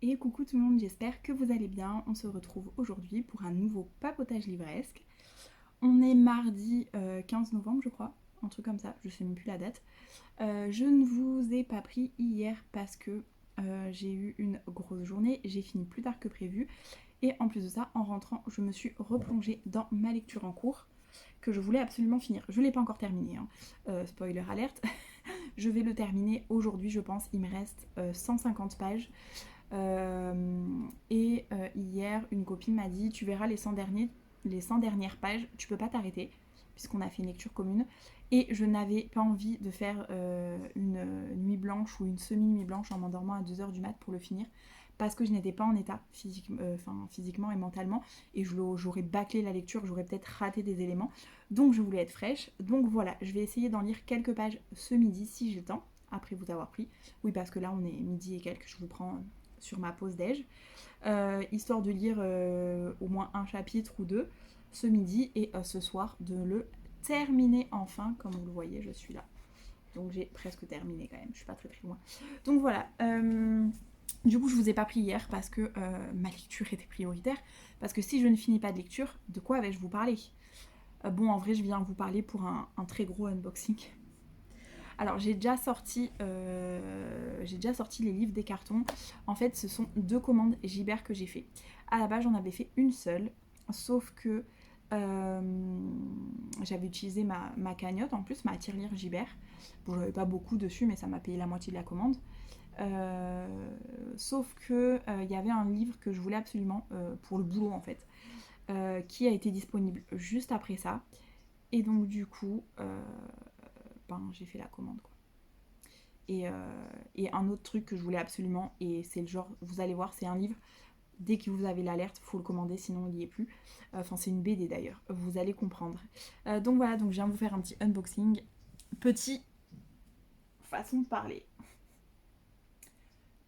Et coucou tout le monde, j'espère que vous allez bien. On se retrouve aujourd'hui pour un nouveau papotage livresque. On est mardi 15 novembre je crois, un truc comme ça, je sais même plus la date. Je ne vous ai pas pris hier parce que j'ai eu une grosse journée, j'ai fini plus tard que prévu. Et en plus de ça, en rentrant, je me suis replongée dans ma lecture en cours que je voulais absolument finir. Je ne l'ai pas encore terminé, hein. Spoiler alerte. Je vais le terminer aujourd'hui je pense, il me reste 150 pages. Hier, une copine m'a dit tu verras les 100 dernières pages, tu peux pas t'arrêter, puisqu'on a fait une lecture commune. Et je n'avais pas envie de faire une nuit blanche ou une semi-nuit blanche en m'endormant à 2h du mat pour le finir, parce que je n'étais pas en état physiquement et mentalement, et j'aurais bâclé la lecture, j'aurais peut-être raté des éléments. Donc je voulais être fraîche. Donc voilà, je vais essayer d'en lire quelques pages ce midi si j'ai le temps, après vous avoir pris. Oui, parce que là on est midi et quelques, je vous prends sur ma pause déj, histoire de lire au moins un chapitre ou deux ce midi et ce soir de le terminer enfin. Comme vous le voyez, je suis là. Donc j'ai presque terminé quand même, je suis pas très très loin. Donc voilà, du coup je vous ai pas pris hier parce que ma lecture était prioritaire. Parce que si je ne finis pas de lecture, de quoi vais-je vous parler? Bon, en vrai je viens vous parler pour un très gros unboxing. Alors j'ai déjà sorti les livres des cartons. En fait, ce sont deux commandes Gibert que j'ai fait. À la base, j'en avais fait une seule, sauf que j'avais utilisé ma cagnotte en plus, ma tirelire Gibert. Bon, j'avais pas beaucoup dessus, mais ça m'a payé la moitié de la commande. Sauf que il y avait un livre que je voulais absolument pour le boulot en fait, qui a été disponible juste après ça. Et donc du coup, j'ai fait la commande quoi. Et un autre truc que je voulais absolument, et c'est le genre, vous allez voir, c'est un livre, dès que vous avez l'alerte, il faut le commander, sinon il n'y est plus. Enfin, c'est une BD d'ailleurs, vous allez comprendre. Donc voilà, donc je viens vous faire un petit unboxing. Petit façon de parler.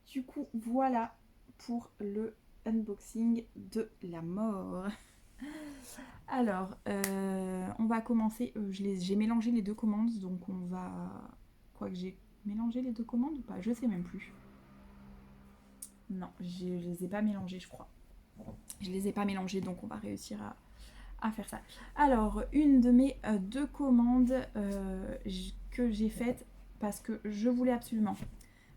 Du coup, voilà pour le unboxing de la mort. Alors, on va commencer. J'ai mélangé les deux commandes, donc on va. Quoi que j'ai mélangé les deux commandes ou pas? Je sais même plus. Non, je les ai pas mélangés, je crois. Je les ai pas mélangés, donc on va réussir à faire ça. Alors, une de mes deux commandes que j'ai faites parce que je voulais absolument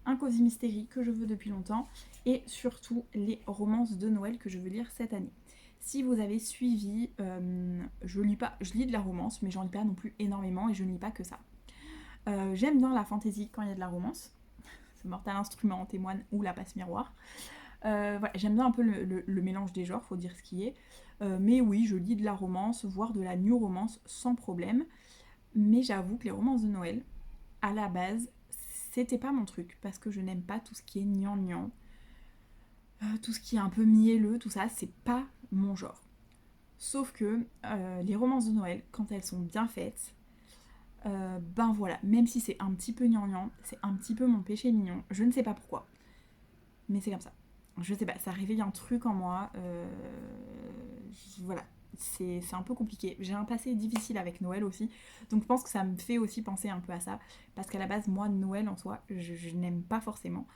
un Cozy Mystery que je veux depuis longtemps et surtout les romances de Noël que je veux lire cette année. Si vous avez suivi, je lis de la romance, mais j'en lis pas non plus énormément et je ne lis pas que ça. J'aime bien la fantasy quand il y a de la romance. C'est Mortal Instrument en témoigne, ou La Passe Miroir. Voilà, j'aime bien un peu le mélange des genres, faut dire ce qui est. Mais oui, je lis de la romance, voire de la new romance sans problème. Mais j'avoue que les romances de Noël, à la base, c'était pas mon truc, parce que je n'aime pas tout ce qui est gnangnan. Tout ce qui est un peu mielleux, tout ça, c'est pas mon genre. Sauf que les romances de Noël, quand elles sont bien faites, ben voilà, même si c'est un petit peu gnangnan, c'est un petit peu mon péché mignon. Je ne sais pas pourquoi, mais c'est comme ça. Je sais pas, ça réveille un truc en moi. Voilà, c'est un peu compliqué. J'ai un passé difficile avec Noël aussi, donc je pense que ça me fait aussi penser un peu à ça. Parce qu'à la base, moi, Noël en soi, je n'aime pas forcément.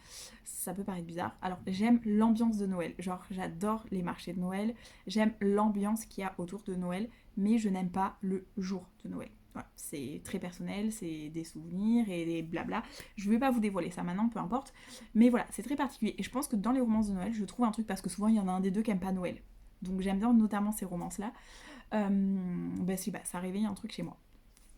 Ça peut paraître bizarre. Alors, j'aime l'ambiance de Noël. Genre, j'adore les marchés de Noël. J'aime l'ambiance qu'il y a autour de Noël, mais je n'aime pas le jour de Noël. Voilà, c'est très personnel, c'est des souvenirs et des blabla. Je vais pas vous dévoiler ça maintenant, peu importe. Mais voilà, c'est très particulier. Et je pense que dans les romances de Noël, je trouve un truc parce que souvent il y en a un des deux qui aime pas Noël. Donc j'aime bien notamment ces romances-là. Ça réveille un truc chez moi.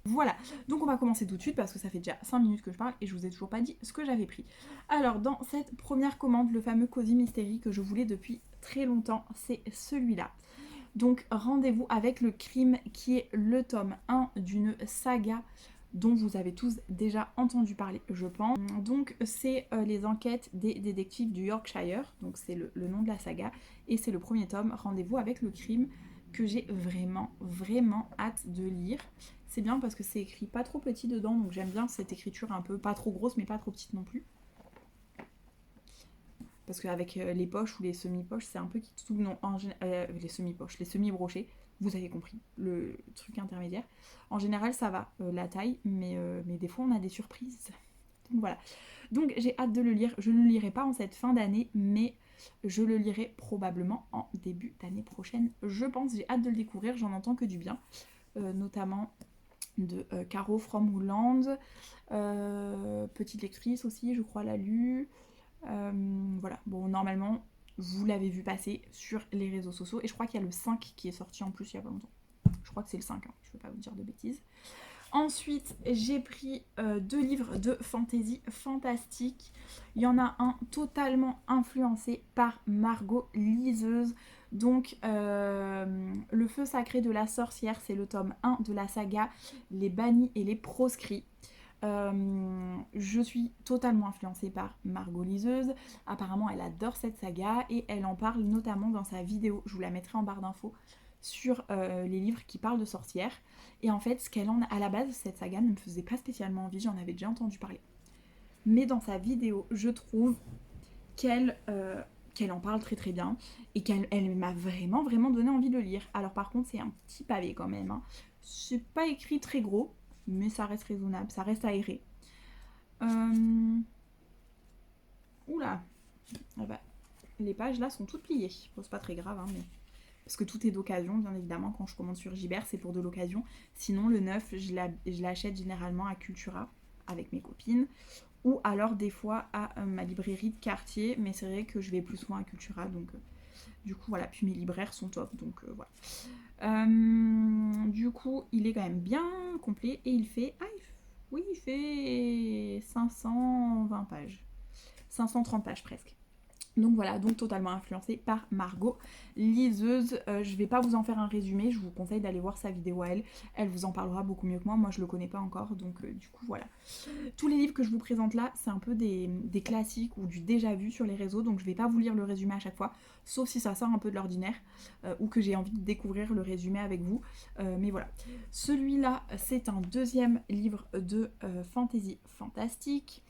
Voilà, donc on va commencer tout de suite parce que ça fait déjà 5 minutes que je parle et je vous ai toujours pas dit ce que j'avais pris. Alors dans cette première commande, le fameux Cozy Mystery que je voulais depuis très longtemps, c'est celui-là. Donc rendez-vous avec le crime qui est le tome 1 d'une saga dont vous avez tous déjà entendu parler, je pense. Donc c'est les enquêtes des détectives du Yorkshire, donc c'est le nom de la saga, et c'est le premier tome, rendez-vous avec le crime, que j'ai vraiment, vraiment hâte de lire. C'est bien parce que c'est écrit pas trop petit dedans, donc j'aime bien cette écriture un peu pas trop grosse mais pas trop petite non plus. Parce qu'avec les poches ou les semi-poches, c'est un peu qui tout non, les semi-poches, les semi-brochés, vous avez compris, le truc intermédiaire. En général, ça va, la taille, mais des fois on a des surprises. Donc voilà. Donc j'ai hâte de le lire. Je ne le lirai pas en cette fin d'année, mais je le lirai probablement en début d'année prochaine. Je pense, j'ai hâte de le découvrir, j'en entends que du bien. Notamment de Caro From Holland. Petite lectrice aussi, je crois, l'a lu. Voilà, bon, normalement, vous l'avez vu passer sur les réseaux sociaux. Et je crois qu'il y a le 5 qui est sorti en plus il y a pas longtemps. Je crois que c'est le 5, hein, je ne veux pas vous dire de bêtises. Ensuite, j'ai pris 2 livres de fantasy fantastique. Il y en a un totalement influencé par Margot Liseuse. Donc, Le Feu Sacré de la Sorcière, c'est le tome 1 de la saga Les Bannis et les Proscrits. Je suis totalement influencée par Margot Liseuse. Apparemment, elle adore cette saga et elle en parle notamment dans sa vidéo. Je vous la mettrai en barre d'infos sur les livres qui parlent de sorcières. Et en fait, ce qu'elle en a, à la base, cette saga ne me faisait pas spécialement envie, j'en avais déjà entendu parler. Mais dans sa vidéo, je trouve qu'elle en parle très très bien et qu'elle m'a vraiment donné envie de le lire. Alors par contre, c'est un petit pavé quand même, hein. C'est pas écrit très gros, mais ça reste raisonnable, ça reste aéré. Oula, ah bah, les pages là sont toutes pliées. Bon, c'est pas très grave, hein, mais... parce que tout est d'occasion, bien évidemment, quand je commande sur Gibert, c'est pour de l'occasion. Sinon, le neuf, je l'achète généralement à Cultura, avec mes copines, ou alors des fois à ma librairie de quartier, mais c'est vrai que je vais plus souvent à Cultura, donc du coup, voilà. Puis mes libraires sont top, donc voilà. Du coup, il est quand même bien complet, et il fait... oui, il fait 520 pages. 530 pages presque. Donc voilà, donc totalement influencée par Margot Liseuse. Je vais pas vous en faire un résumé, je vous conseille d'aller voir sa vidéo à elle. Elle vous en parlera beaucoup mieux que moi je le connais pas encore, donc du coup voilà. Tous les livres que je vous présente là, c'est un peu des classiques ou du déjà vu sur les réseaux, donc je vais pas vous lire le résumé à chaque fois, sauf si ça sort un peu de l'ordinaire, ou que j'ai envie de découvrir le résumé avec vous. Mais voilà. Celui-là, c'est un deuxième livre de fantasy fantastique.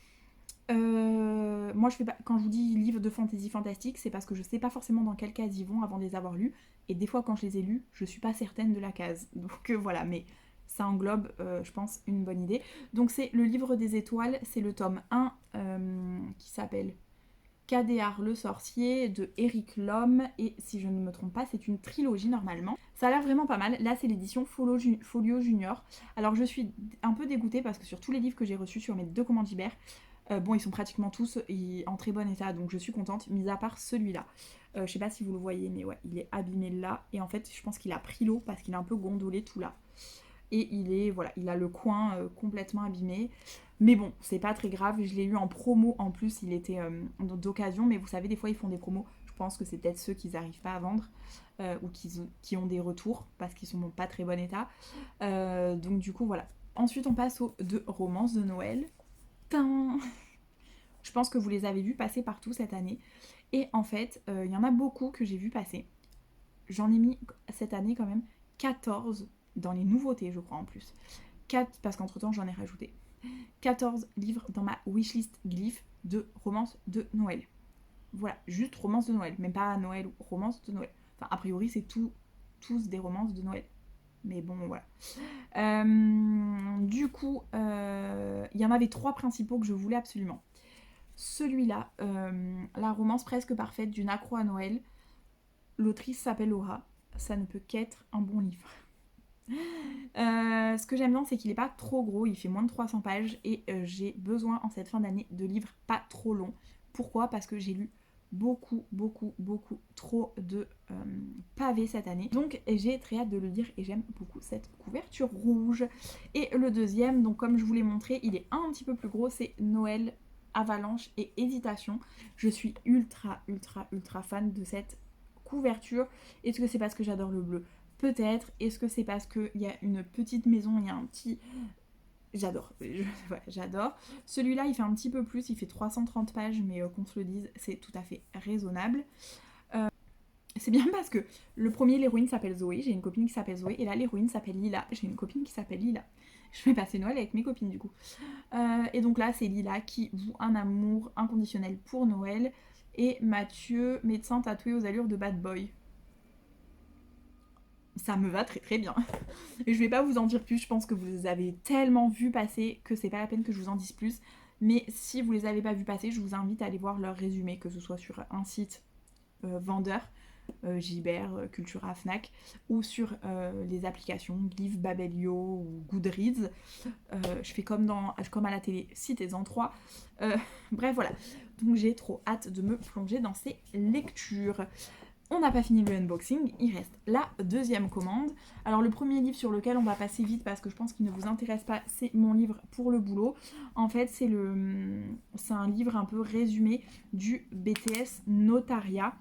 Moi je fais pas, quand je vous dis livres de fantasy fantastique, c'est parce que je sais pas forcément dans quelle case ils vont avant de les avoir lus, et des fois quand je les ai lus, je suis pas certaine de la case, donc voilà, mais ça englobe, je pense, une bonne idée. Donc c'est le livre des étoiles, c'est le tome 1 qui s'appelle Cadéar le sorcier de Eric Lhomme, et si je ne me trompe pas, c'est une trilogie normalement. Ça a l'air vraiment pas mal. Là c'est l'édition Folio Junior. Alors je suis un peu dégoûtée parce que sur tous les livres que j'ai reçus sur mes 2 commandes Gibert, bon, ils sont pratiquement tous en très bon état, donc je suis contente, mis à part celui-là. Je sais pas si vous le voyez, mais ouais, il est abîmé là. Et en fait, je pense qu'il a pris l'eau parce qu'il est un peu gondolé tout là. Et il a le coin complètement abîmé. Mais bon, c'est pas très grave. Je l'ai eu en promo en plus, il était d'occasion. Mais vous savez, des fois, ils font des promos. Je pense que c'est peut-être ceux qui n'arrivent pas à vendre ou qui ont des retours parce qu'ils sont pas très bon état. Donc du coup, voilà. Ensuite, on passe aux 2 romances de Noël. Je pense que vous les avez vus passer partout cette année. Et en fait, il y en a beaucoup que j'ai vu passer. J'en ai mis cette année quand même 14 dans les nouveautés, je crois en plus. 4, parce qu'entre temps j'en ai rajouté. 14 livres dans ma wishlist glyphe de romances de Noël. Voilà, juste romances de Noël, même pas Noël ou romances de Noël. Enfin, a priori, c'est tous des romances de Noël. Mais bon, voilà. Du coup, il y en avait 3 principaux que je voulais absolument. Celui-là, la romance presque parfaite d'une accro à Noël. L'autrice s'appelle Laura. Ça ne peut qu'être un bon livre. Ce que j'aime bien, c'est qu'il n'est pas trop gros. Il fait moins de 300 pages. Et j'ai besoin en cette fin d'année de livres pas trop longs. Pourquoi ? Parce que j'ai lu beaucoup trop de pavés cette année. Donc j'ai très hâte de le lire et j'aime beaucoup cette couverture rouge. Et le deuxième, donc comme je vous l'ai montré, il est un petit peu plus gros, c'est Noël, Avalanche et Hésitation. Je suis ultra fan de cette couverture. Est-ce que c'est parce que j'adore le bleu ? Peut-être. Est-ce que c'est parce qu'il y a une petite maison, il y a un petit... J'adore, ouais, j'adore. Celui-là, il fait un petit peu plus, il fait 330 pages, mais qu'on se le dise, c'est tout à fait raisonnable. C'est bien parce que le premier, l'héroïne s'appelle Zoé, j'ai une copine qui s'appelle Zoé, et là, l'héroïne s'appelle Lila, j'ai une copine qui s'appelle Lila. Je vais passer Noël avec mes copines, du coup. Et donc là, c'est Lila qui voue un amour inconditionnel pour Noël, et Mathieu, médecin tatoué aux allures de bad boy. Ça me va très bien. Et je vais pas vous en dire plus, je pense que vous les avez tellement vu passer que c'est pas la peine que je vous en dise plus. Mais si vous les avez pas vus passer, je vous invite à aller voir leur résumé, que ce soit sur un site vendeur, Gibert, Cultura, Fnac, ou sur les applications Give, Babelio ou Goodreads. Je fais comme à la télé, citez-en 3. Bref, voilà. Donc j'ai trop hâte de me plonger dans ces lectures. On n'a pas fini le unboxing, il reste la deuxième commande. Alors le premier livre sur lequel on va passer vite parce que je pense qu'il ne vous intéresse pas, c'est mon livre pour le boulot. En fait, c'est un livre un peu résumé du BTS Notariat.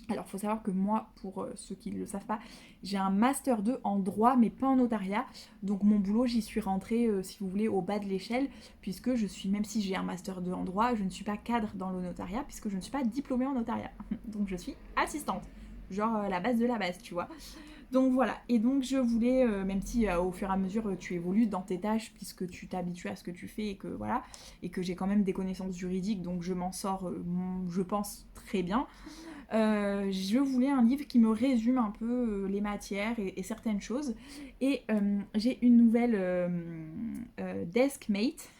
Alors, il faut savoir que moi, pour ceux qui ne le savent pas, j'ai un master 2 en droit, mais pas en notariat. Donc, mon boulot, j'y suis rentrée, si vous voulez, au bas de l'échelle, puisque je suis, même si j'ai un master 2 en droit, je ne suis pas cadre dans le notariat, puisque je ne suis pas diplômée en notariat. Donc, je suis assistante. Genre la base de la base, tu vois. Donc voilà, et donc je voulais, même si au fur et à mesure tu évolues dans tes tâches, puisque tu t'habitues à ce que tu fais et que voilà, et que j'ai quand même des connaissances juridiques, donc je m'en sors, je pense, très bien. Je voulais un livre qui me résume un peu les matières et certaines choses. Et j'ai une nouvelle deskmate,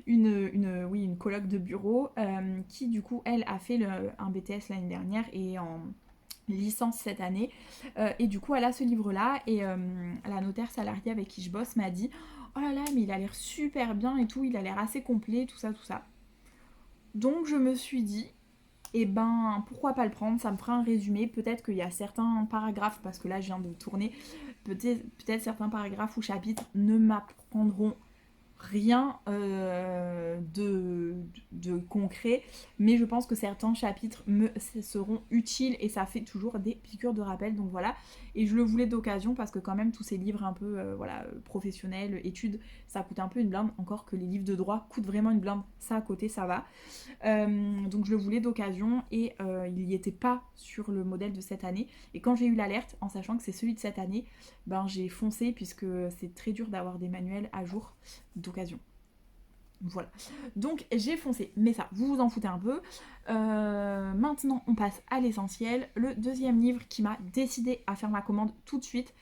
une coloc de bureau, qui du coup, elle a fait un BTS l'année dernière et en licence cette année. Et du coup, elle a ce livre-là et la notaire salariée avec qui je bosse m'a dit « Oh là là, mais il a l'air super bien et tout, il a l'air assez complet, tout ça, tout ça. » Donc je me suis dit et ben pourquoi pas le prendre, ça me fera un résumé, peut-être qu'il y a certains paragraphes, parce que là je viens de tourner, peut-être certains paragraphes ou chapitres ne m'apprendront rien de concret, mais je pense que certains chapitres me seront utiles et ça fait toujours des piqûres de rappel, donc voilà. Et je le voulais d'occasion parce que quand même tous ces livres un peu professionnels, études, ça coûte un peu une blinde, encore que les livres de droit coûtent vraiment une blinde, ça à côté ça va. Donc je le voulais d'occasion et il n'y était pas sur le modèle de cette année. Et quand j'ai eu l'alerte, en sachant que c'est celui de cette année, ben j'ai foncé puisque c'est très dur d'avoir des manuels à jour d'occasion. Voilà. Donc j'ai foncé. Mais ça, vous vous en foutez un peu. Maintenant, on passe à l'essentiel. Le deuxième livre qui m'a décidé à faire ma commande tout de suite,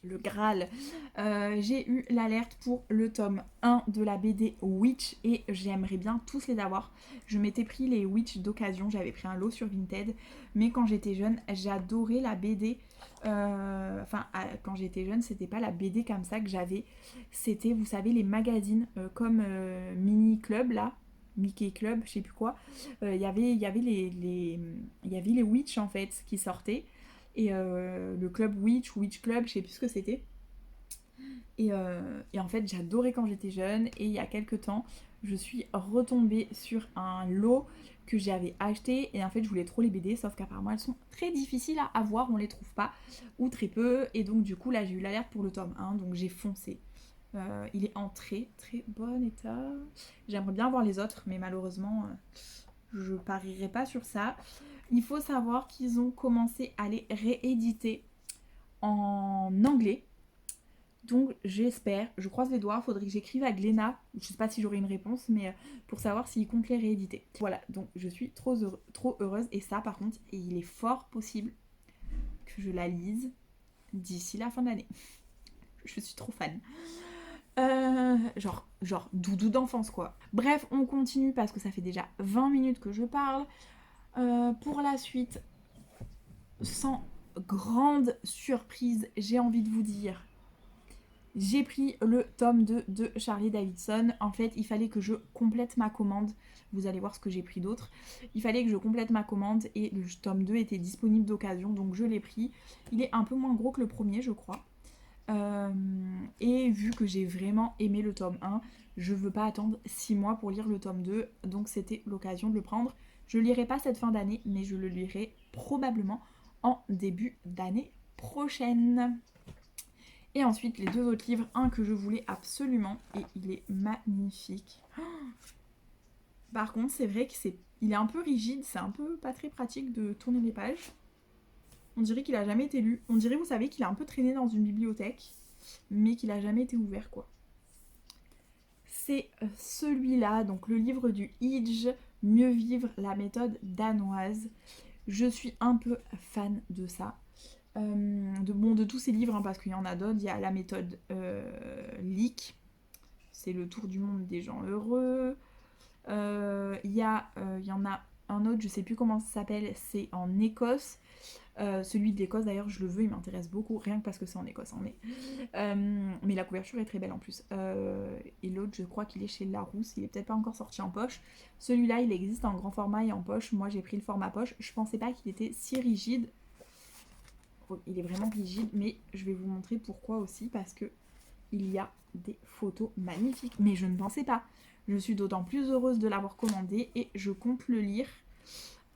le Graal. J'ai eu l'alerte pour le tome 1 de la BD Witch et j'aimerais bien tous les avoir. Je m'étais pris les Witch d'occasion, j'avais pris un lot sur Vinted, mais quand j'étais jeune, j'adorais la BD. Quand j'étais jeune, c'était pas la BD comme ça que j'avais, c'était, vous savez, les magazines comme Mini Club là. Mickey Club, je sais plus quoi. Il y avait les Witch en fait qui sortaient et le club Witch ou Witch Club, je sais plus ce que c'était. Et en fait, j'adorais quand j'étais jeune. Et il y a quelques temps, je suis retombée sur un lot que j'avais acheté. Et en fait, je voulais trop les BD, sauf qu'apparemment, elles sont très difficiles à avoir. On les trouve pas, ou très peu. Et donc, du coup, là, j'ai eu l'alerte pour le tome 1. Donc, j'ai foncé. Il est en très très bon état. J'aimerais bien voir les autres, mais malheureusement, je parierai pas sur ça. Il faut savoir qu'ils ont commencé à les rééditer en anglais. Donc j'espère, je croise les doigts, faudrait que j'écrive à Glénat, je sais pas si j'aurai une réponse, mais pour savoir s'ils comptent les rééditer. Voilà, donc je suis trop heureuse. Et ça par contre, il est fort possible que je la lise d'ici la fin de l'année. Je suis trop fan. Genre doudou d'enfance quoi. Bref, on continue parce que ça fait déjà 20 minutes que je parle. Pour la suite, sans grande surprise, j'ai envie de vous dire, j'ai pris le tome 2 de Charlie Davidson. En fait, il fallait que je complète ma commande. Vous allez voir ce que j'ai pris d'autre. Il fallait que je complète ma commande et le tome 2 était disponible d'occasion, donc je l'ai pris. Il est un peu moins gros que le premier, je crois. Et vu que j'ai vraiment aimé le tome 1, je veux pas attendre 6 mois pour lire le tome 2, donc c'était l'occasion de le prendre. Je lirai pas cette fin d'année, mais je le lirai probablement en début d'année prochaine. Et ensuite, les deux autres livres, un que je voulais absolument, et il est magnifique. Par contre, c'est vrai qu'il est un peu rigide, c'est un peu pas très pratique de tourner les pages. On dirait qu'il a jamais été lu. On dirait, vous savez, qu'il a un peu traîné dans une bibliothèque, mais qu'il a jamais été ouvert, quoi. C'est celui-là, donc le livre du Idge, Mieux vivre, la méthode danoise. Je suis un peu fan de ça. De tous ces livres, hein, parce qu'il y en a d'autres. Il y a la méthode Leak, c'est le tour du monde des gens heureux. Il y en a un autre, je sais plus comment ça s'appelle, c'est en Écosse. Celui d'Écosse d'ailleurs je le veux, il m'intéresse beaucoup, rien que parce que c'est en Écosse, mais la couverture est très belle en plus. Et l'autre je crois qu'il est chez Larousse, il est peut-être pas encore sorti en poche. Celui-là il existe en grand format et en poche, moi j'ai pris le format poche, je pensais pas qu'il était si rigide. Il est vraiment rigide, mais je vais vous montrer pourquoi aussi, parce que il y a des photos magnifiques, mais je ne pensais pas. Je suis d'autant plus heureuse de l'avoir commandé et je compte le lire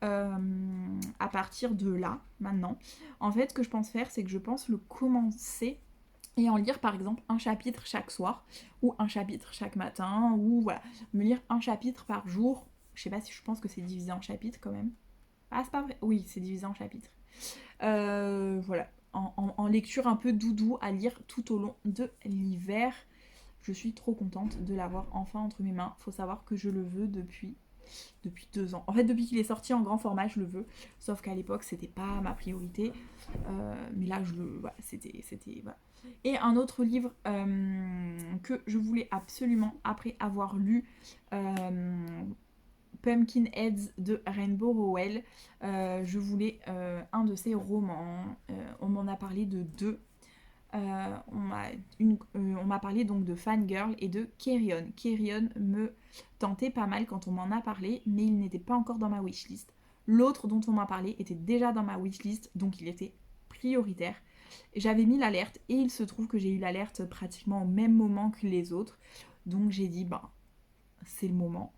à partir de là, maintenant. En fait, ce que je pense faire, c'est que je pense le commencer et en lire par exemple un chapitre chaque soir ou un chapitre chaque matin, ou voilà, me lire un chapitre par jour. Je sais pas si je pense que c'est divisé en chapitres quand même. Ah, c'est pas vrai. Oui, c'est divisé en chapitres. Voilà, en lecture un peu doudou à lire tout au long de l'hiver. Je suis trop contente de l'avoir enfin entre mes mains. Faut savoir que je le veux depuis 2 ans. En fait, depuis qu'il est sorti en grand format, je le veux. Sauf qu'à l'époque, c'était pas ma priorité. Mais là, voilà, c'était. Voilà. Et un autre livre que je voulais absolument, après avoir lu Pumpkin Heads de Rainbow Rowell, je voulais un de ses romans. On m'en a parlé de deux. On m'a parlé donc de Fangirl et de Carrion. Carrion me tentait pas mal quand on m'en a parlé, mais il n'était pas encore dans ma wishlist. L'autre dont on m'a parlé était déjà dans ma wishlist, donc il était prioritaire. J'avais mis l'alerte et il se trouve que j'ai eu l'alerte pratiquement au même moment que les autres. Donc j'ai dit, ben, c'est le moment.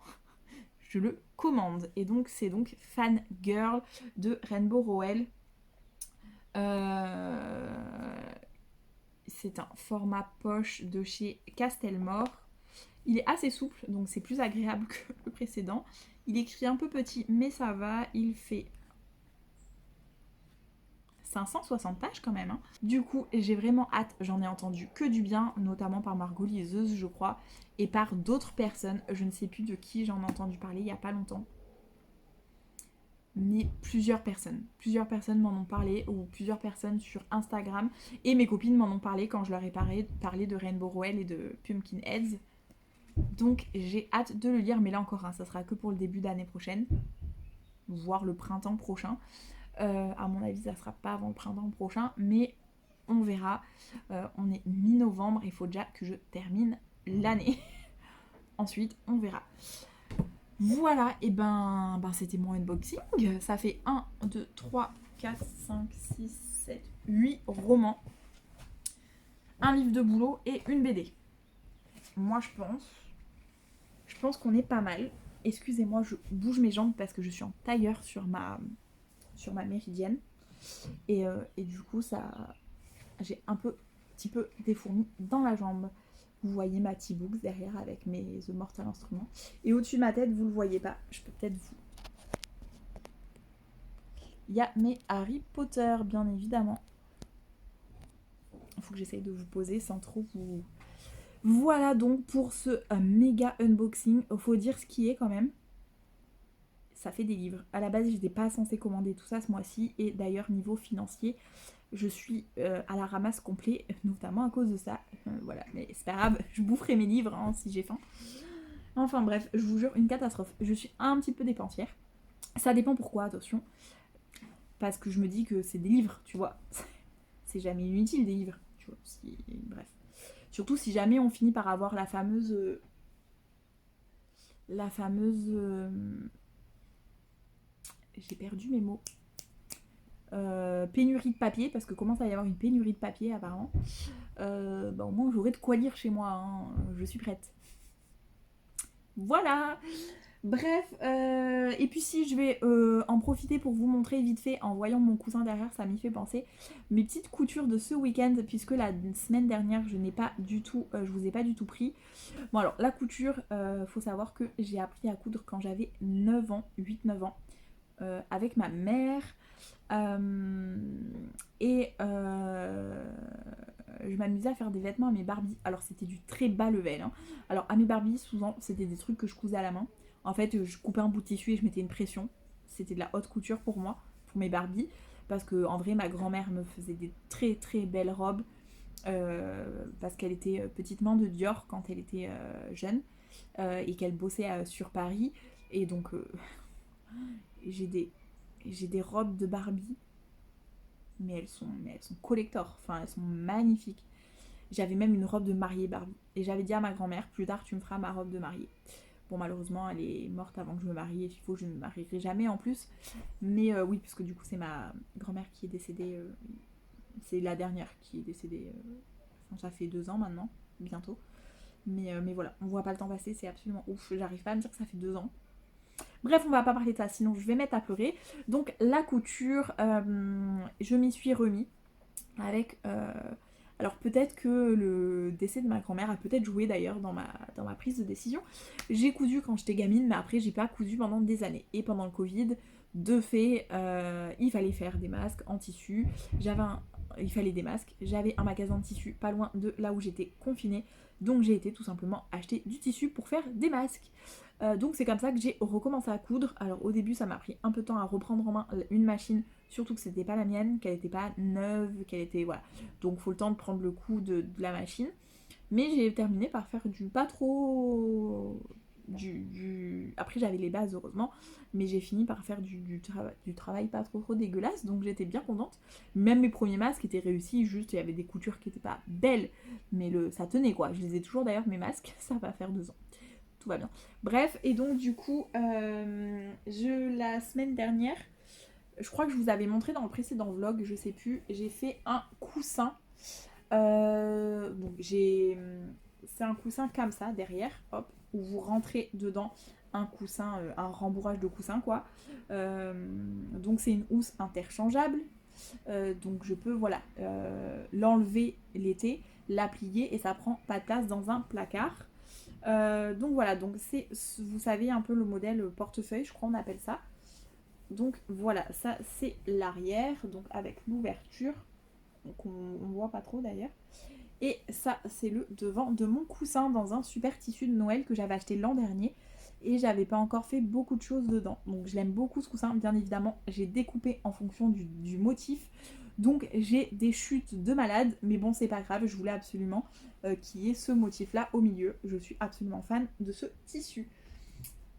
Je le commande. Et donc c'est donc Fangirl de Rainbow Rowell. C'est un format poche de chez Castelmore. Il est assez souple, donc c'est plus agréable que le précédent. Il écrit un peu petit, mais ça va. Il fait 560 pages quand même. Du coup, j'ai vraiment hâte. J'en ai entendu que du bien, notamment par Margot Liseuse, je crois, et par d'autres personnes. Je ne sais plus de qui j'en ai entendu parler il n'y a pas longtemps. Mais plusieurs personnes m'en ont parlé, ou plusieurs personnes sur Instagram, et mes copines m'en ont parlé quand je leur ai parlé de Rainbow Rowell et de Pumpkin Heads. Donc j'ai hâte de le lire, mais là encore, ça sera que pour le début d'année prochaine, voire le printemps prochain. À mon avis, ça sera pas avant le printemps prochain, mais on verra. On est mi-novembre, il faut déjà que je termine l'année. Ensuite, on verra. Voilà, et ben c'était mon unboxing. Ça fait 1, 2, 3, 4, 5, 6, 7, 8 romans, un livre de boulot et une BD. Moi je pense qu'on est pas mal. Excusez-moi, je bouge mes jambes parce que je suis en tailleur sur ma méridienne. Et du coup, j'ai un petit peu des fourmis dans la jambe. Vous voyez ma T-Books derrière avec mes The Mortal Instruments. Et au-dessus de ma tête, vous le voyez pas. Je peux peut-être vous... Il y a mes Harry Potter, bien évidemment. Il faut que j'essaye de vous poser sans trop vous... Voilà donc pour ce méga unboxing. Il faut dire ce qui est quand même. Ça fait des livres. À la base, je n'étais pas censée commander tout ça ce mois-ci. Et d'ailleurs, niveau financier, je suis à la ramasse complet, notamment à cause de ça. Voilà, mais c'est pas grave, je boufferai mes livres si j'ai faim. Enfin bref, je vous jure, une catastrophe. Je suis un petit peu dépensière. Ça dépend pourquoi, attention. Parce que je me dis que c'est des livres, tu vois. C'est jamais inutile des livres, tu vois. Bref. Surtout si jamais on finit par avoir la fameuse... J'ai perdu mes mots. Pénurie de papier, parce que commence à y avoir une pénurie de papier apparemment. Au moins j'aurai de quoi lire chez moi, je suis prête. Voilà. Bref, et puis si je vais en profiter pour vous montrer vite fait, en voyant mon cousin derrière, ça m'y fait penser, mes petites coutures de ce week-end, puisque la semaine dernière je vous ai pas du tout pris. Bon alors la couture, faut savoir que j'ai appris à coudre quand j'avais 9 ans, 8-9 ans, avec ma mère. Je m'amusais à faire des vêtements à mes Barbies. Alors c'était du très bas level. Alors à mes Barbies, souvent c'était des trucs que je cousais à la main. En fait, je coupais un bout de tissu et je mettais une pression. C'était de la haute couture pour moi, pour mes Barbies. Parce que en vrai, ma grand-mère me faisait des très très belles robes. parce qu'elle était petite main de Dior quand elle était jeune et qu'elle bossait sur Paris. Et donc j'ai des robes de Barbie, mais elles sont collector, enfin elles sont magnifiques. J'avais même une robe de mariée Barbie. Et j'avais dit à ma grand-mère, plus tard tu me feras ma robe de mariée. Bon, malheureusement, elle est morte avant que je me marie, et il faut que je ne me marierai jamais en plus. Mais oui, parce que du coup, c'est ma grand-mère qui est décédée. C'est la dernière qui est décédée. Ça fait 2 ans maintenant, bientôt. Mais voilà, on voit pas le temps passer, c'est absolument ouf. J'arrive pas à me dire que ça fait 2 ans. Bref, on va pas parler de ça, sinon je vais mettre à pleurer. Donc, la couture, je m'y suis remis avec. Alors peut-être que le décès de ma grand-mère a peut-être joué d'ailleurs dans ma prise de décision. J'ai cousu quand j'étais gamine, mais après j'ai pas cousu pendant des années. Et pendant le Covid, de fait, il fallait faire des masques en tissu. Il fallait des masques. J'avais un magasin de tissu pas loin de là où j'étais confinée. Donc j'ai été tout simplement acheter du tissu pour faire des masques. Donc c'est comme ça que j'ai recommencé à coudre. Alors au début ça m'a pris un peu de temps à reprendre en main une machine, surtout que c'était pas la mienne, qu'elle était pas neuve, qu'elle était voilà. Donc faut le temps de prendre le coup de la machine. Mais j'ai terminé par faire du pas trop Après j'avais les bases heureusement, mais j'ai fini par faire du travail pas trop dégueulasse, donc j'étais bien contente. Même mes premiers masques étaient réussis, juste il y avait des coutures qui étaient pas belles, mais ça tenait quoi. Je les ai toujours d'ailleurs mes masques, ça va faire 2 ans. Tout va bien. Bref, et donc du coup, la semaine dernière, je crois que je vous avais montré dans le précédent vlog, je sais plus, j'ai fait un coussin. Donc c'est un coussin comme ça derrière, hop, où vous rentrez dedans un coussin, un rembourrage de coussin quoi. Donc c'est une housse interchangeable. Donc je peux voilà l'enlever l'été, la plier et ça prend pas de place dans un placard. Donc voilà, donc c'est, vous savez un peu le modèle portefeuille, je crois on appelle ça. Donc voilà, ça c'est l'arrière, donc avec l'ouverture, donc on voit pas trop d'ailleurs. Et ça c'est le devant de mon coussin dans un super tissu de Noël que j'avais acheté l'an dernier. Et j'avais pas encore fait beaucoup de choses dedans. Donc je l'aime beaucoup ce coussin, bien évidemment. J'ai découpé en fonction du motif. Donc j'ai des chutes de malade. Mais bon, c'est pas grave, je voulais absolument qu'il y ait ce motif-là au milieu. Je suis absolument fan de ce tissu.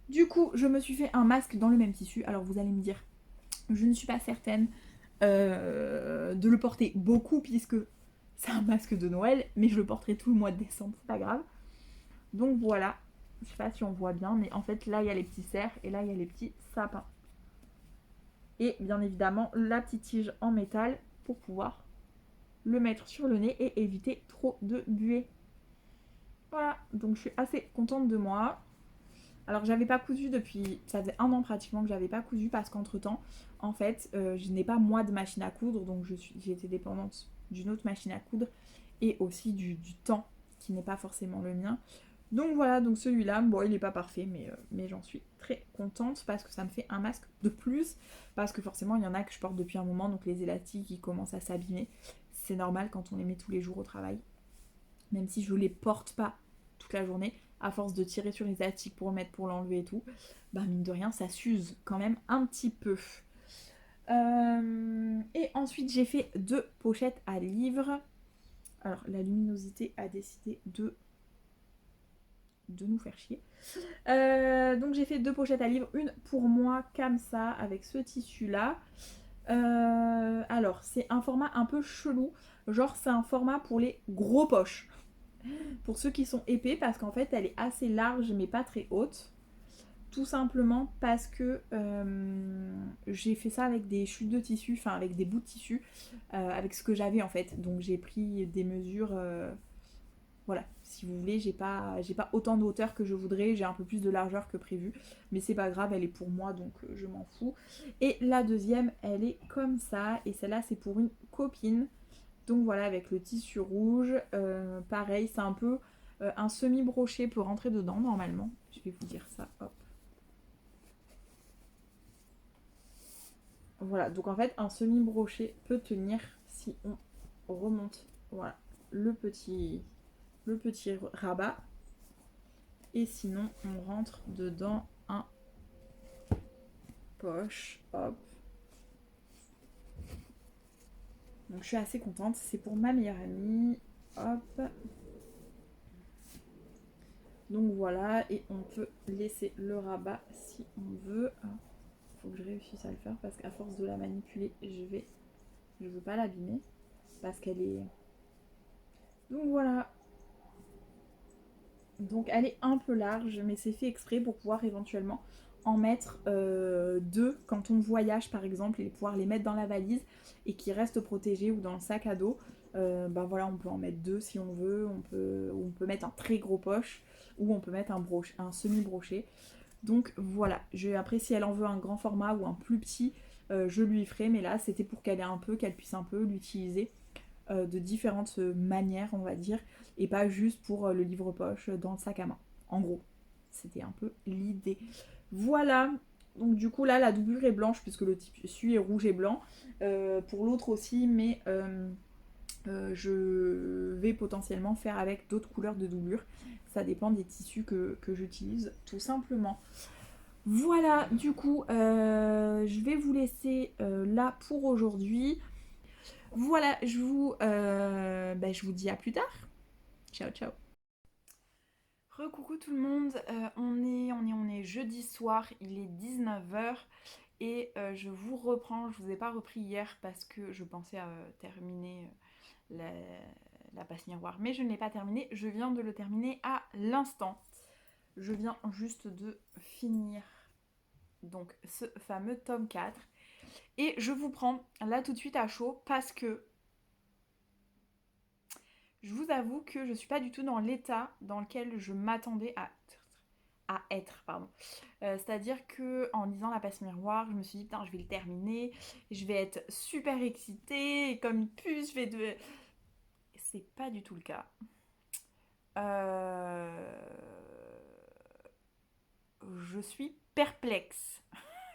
Du coup, je me suis fait un masque dans le même tissu. Alors vous allez me dire, je ne suis pas certaine de le porter beaucoup puisque c'est un masque de Noël. Mais je le porterai tout le mois de décembre, c'est pas grave. Donc voilà, je sais pas si on voit bien, mais en fait là il y a les petits cerfs et là il y a les petits sapins. Et bien évidemment la petite tige en métal pour pouvoir le mettre sur le nez et éviter trop de buée. Voilà, donc je suis assez contente de moi. Alors j'avais pas cousu depuis, ça faisait 1 an pratiquement que j'avais pas cousu parce qu'entre temps, en fait, je n'ai pas moi de machine à coudre, donc j'ai été dépendante d'une autre machine à coudre et aussi du temps qui n'est pas forcément le mien. Donc voilà, donc celui-là, bon il est pas parfait, mais j'en suis très contente parce que ça me fait un masque de plus, parce que forcément il y en a que je porte depuis un moment, donc les élastiques ils commencent à s'abîmer. C'est normal quand on les met tous les jours au travail, même si je les porte pas toute la journée, à force de tirer sur les élastiques pour le mettre, pour l'enlever et tout, bah mine de rien ça s'use quand même un petit peu. Et ensuite j'ai fait 2 pochettes à livres. Alors la luminosité a décidé de nous faire chier. Donc j'ai fait 2 pochettes à livres, une pour moi comme ça avec ce tissu là. Alors c'est un format un peu chelou, genre c'est un format pour les gros poches, pour ceux qui sont épais, parce qu'en fait elle est assez large mais pas très haute, tout simplement parce que j'ai fait ça avec des chutes de tissu, enfin avec des bouts de tissu, avec ce que j'avais en fait, donc j'ai pris des mesures. Voilà, si vous voulez, j'ai pas autant de hauteur que je voudrais, j'ai un peu plus de largeur que prévu, mais c'est pas grave, elle est pour moi donc je m'en fous. Et la deuxième, elle est comme ça, et celle-là c'est pour une copine, donc voilà, avec le tissu rouge, pareil, c'est un peu un semi-brochet peut rentrer dedans normalement, je vais vous dire ça, hop. Voilà, donc en fait un semi-brochet peut tenir si on remonte, voilà, le petit rabat. Et sinon, on rentre dedans un poche. Hop. Donc je suis assez contente. C'est pour ma meilleure amie. Hop. Donc voilà, et on peut laisser le rabat si on veut. Faut que je réussisse à le faire parce qu'à force de la manipuler, je veux pas l'abîmer parce qu'elle est. Donc voilà. Donc elle est un peu large, mais c'est fait exprès pour pouvoir éventuellement en mettre deux quand on voyage par exemple et pouvoir les mettre dans la valise et qui restent protégés ou dans le sac à dos. Ben voilà, on peut en mettre deux si on veut, on peut mettre un très gros poche ou on peut mettre un semi-brochet. Donc voilà, après si elle en veut un grand format ou un plus petit, je lui ferai, mais là c'était pour qu'elle puisse un peu l'utiliser de différentes manières, on va dire, et pas juste pour le livre-poche dans le sac à main. En gros, c'était un peu l'idée. Voilà, donc du coup là la doublure est blanche puisque le tissu est rouge et blanc. Pour l'autre aussi, mais je vais potentiellement faire avec d'autres couleurs de doublure. Ça dépend des tissus que j'utilise tout simplement. Voilà, du coup, je vais vous laisser là pour aujourd'hui. Voilà, je vous dis à plus tard. Ciao, ciao. Recoucou tout le monde, on est jeudi soir, il est 19h et je vous reprends, je vous ai pas repris hier parce que je pensais à terminer la passe miroir, mais je ne l'ai pas terminé, je viens de le terminer à l'instant. Je viens juste de finir donc ce fameux tome 4 et je vous prends là tout de suite à chaud parce que je vous avoue que je suis pas du tout dans l'état dans lequel je m'attendais à être. Pardon. C'est-à-dire que en lisant La Passe Miroir, je me suis dit, putain, je vais le terminer, je vais être super excitée, et comme une puce, je vais de... C'est pas du tout le cas. Je suis perplexe.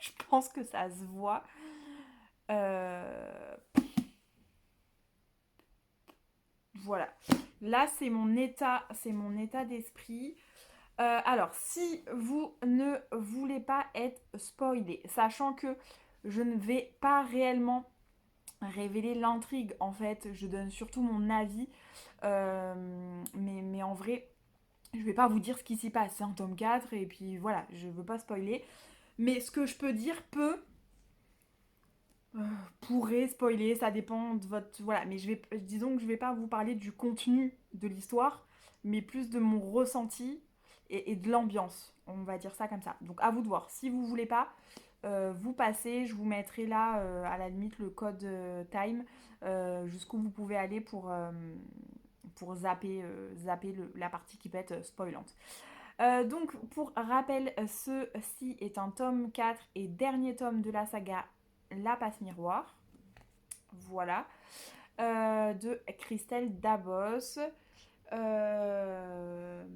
Je pense que ça se voit. Euh, Voilà. Là, c'est mon état d'esprit. Alors, si vous ne voulez pas être spoilé, sachant que je ne vais pas réellement révéler l'intrigue, en fait, je donne surtout mon avis, mais en vrai, je vais pas vous dire ce qui s'y passe, c'est un tome 4, et puis voilà, je veux pas spoiler. Mais ce que je peux dire pourrait spoiler, ça dépend de votre... Voilà, mais disons que je vais pas vous parler du contenu de l'histoire, mais plus de mon ressenti et de l'ambiance, on va dire ça comme ça. Donc à vous de voir, si vous voulez pas, vous passez, je vous mettrai là à la limite le code time jusqu'où vous pouvez aller pour zapper la partie qui peut être spoilante. Donc pour rappel, ceci est un tome 4 et dernier tome de la saga La Passe Miroir. Voilà. De Christelle Dabos. Euh,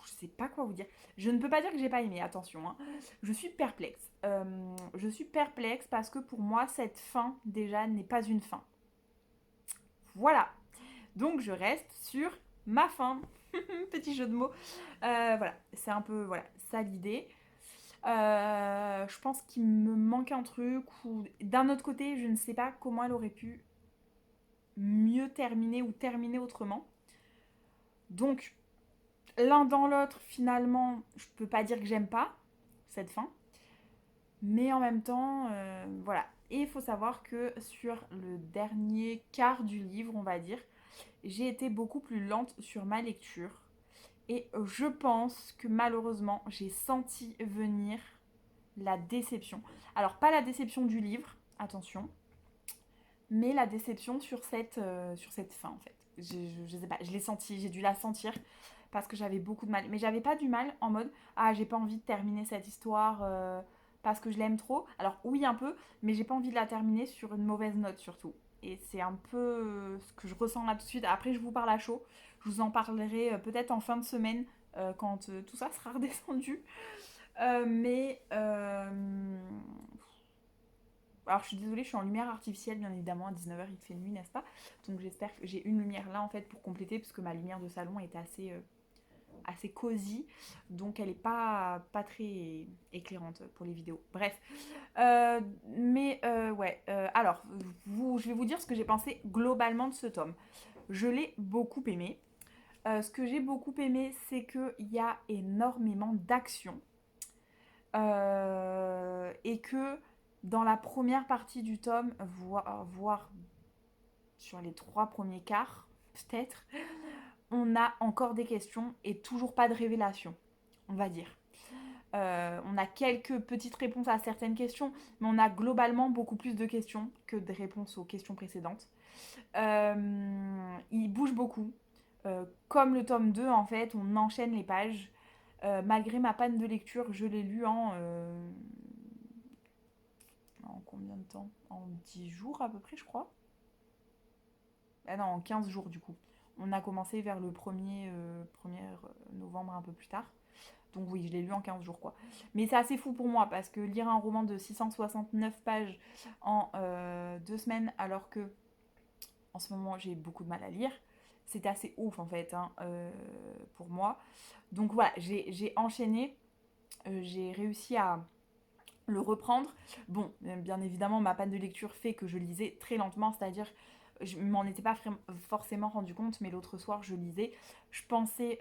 je sais pas quoi vous dire. Je ne peux pas dire que j'ai pas aimé, attention. Hein. Je suis perplexe. Je suis perplexe parce que pour moi, cette fin, déjà, n'est pas une fin. Voilà. Donc je reste sur ma fin. Petit jeu de mots. Voilà, c'est un peu voilà, ça l'idée. Je pense qu'il me manque un truc. Ou d'un autre côté, je ne sais pas comment elle aurait pu mieux terminer ou terminer autrement. Donc, l'un dans l'autre, finalement, je peux pas dire que j'aime pas cette fin. Mais en même temps, voilà. Et il faut savoir que sur le dernier quart du livre, on va dire, j'ai été beaucoup plus lente sur ma lecture. Et je pense que malheureusement, j'ai senti venir la déception. Alors, pas la déception du livre, attention, mais la déception sur cette fin, en fait. Je sais pas, je l'ai senti, j'ai dû la sentir parce que j'avais beaucoup de mal. Mais j'avais pas du mal en mode, ah, j'ai pas envie de terminer cette histoire parce que je l'aime trop. Alors, oui, un peu, mais j'ai pas envie de la terminer sur une mauvaise note, surtout. Et c'est un peu ce que je ressens là tout de suite. Après, je vous parle à chaud. Je vous en parlerai peut-être en fin de semaine quand tout ça sera redescendu. Mais alors je suis désolée, je suis en lumière artificielle bien évidemment, à 19h il fait nuit, n'est-ce pas? Donc j'espère que j'ai une lumière là en fait pour compléter parce que ma lumière de salon est assez cosy, donc elle n'est pas très éclairante pour les vidéos. Bref, ouais, alors, je vais vous dire ce que j'ai pensé globalement de ce tome. Je l'ai beaucoup aimé. Ce que j'ai beaucoup aimé, c'est qu'il y a énormément d'action. Et que dans la première partie du tome, voire sur les 3 premiers quarts, peut-être, on a encore des questions et toujours pas de révélation, on va dire. On a quelques petites réponses à certaines questions, mais on a globalement beaucoup plus de questions que de réponses aux questions précédentes. Il bouge beaucoup. Comme le tome 2, en fait, on enchaîne les pages. Malgré ma panne de lecture, je l'ai lu en combien de temps? En 10 jours à peu près, je crois. Ah non, en 15 jours du coup. On a commencé vers le 1er novembre, un peu plus tard. Donc oui, je l'ai lu en 15 jours quoi. Mais c'est assez fou pour moi parce que lire un roman de 669 pages en 2 semaines alors que en ce moment j'ai beaucoup de mal à lire, c'est assez ouf en fait hein, pour moi. Donc voilà, j'ai enchaîné, j'ai réussi à le reprendre. Bon, bien évidemment, ma panne de lecture fait que je lisais très lentement, c'est-à-dire je m'en étais pas forcément rendu compte, mais l'autre soir je lisais. Je pensais,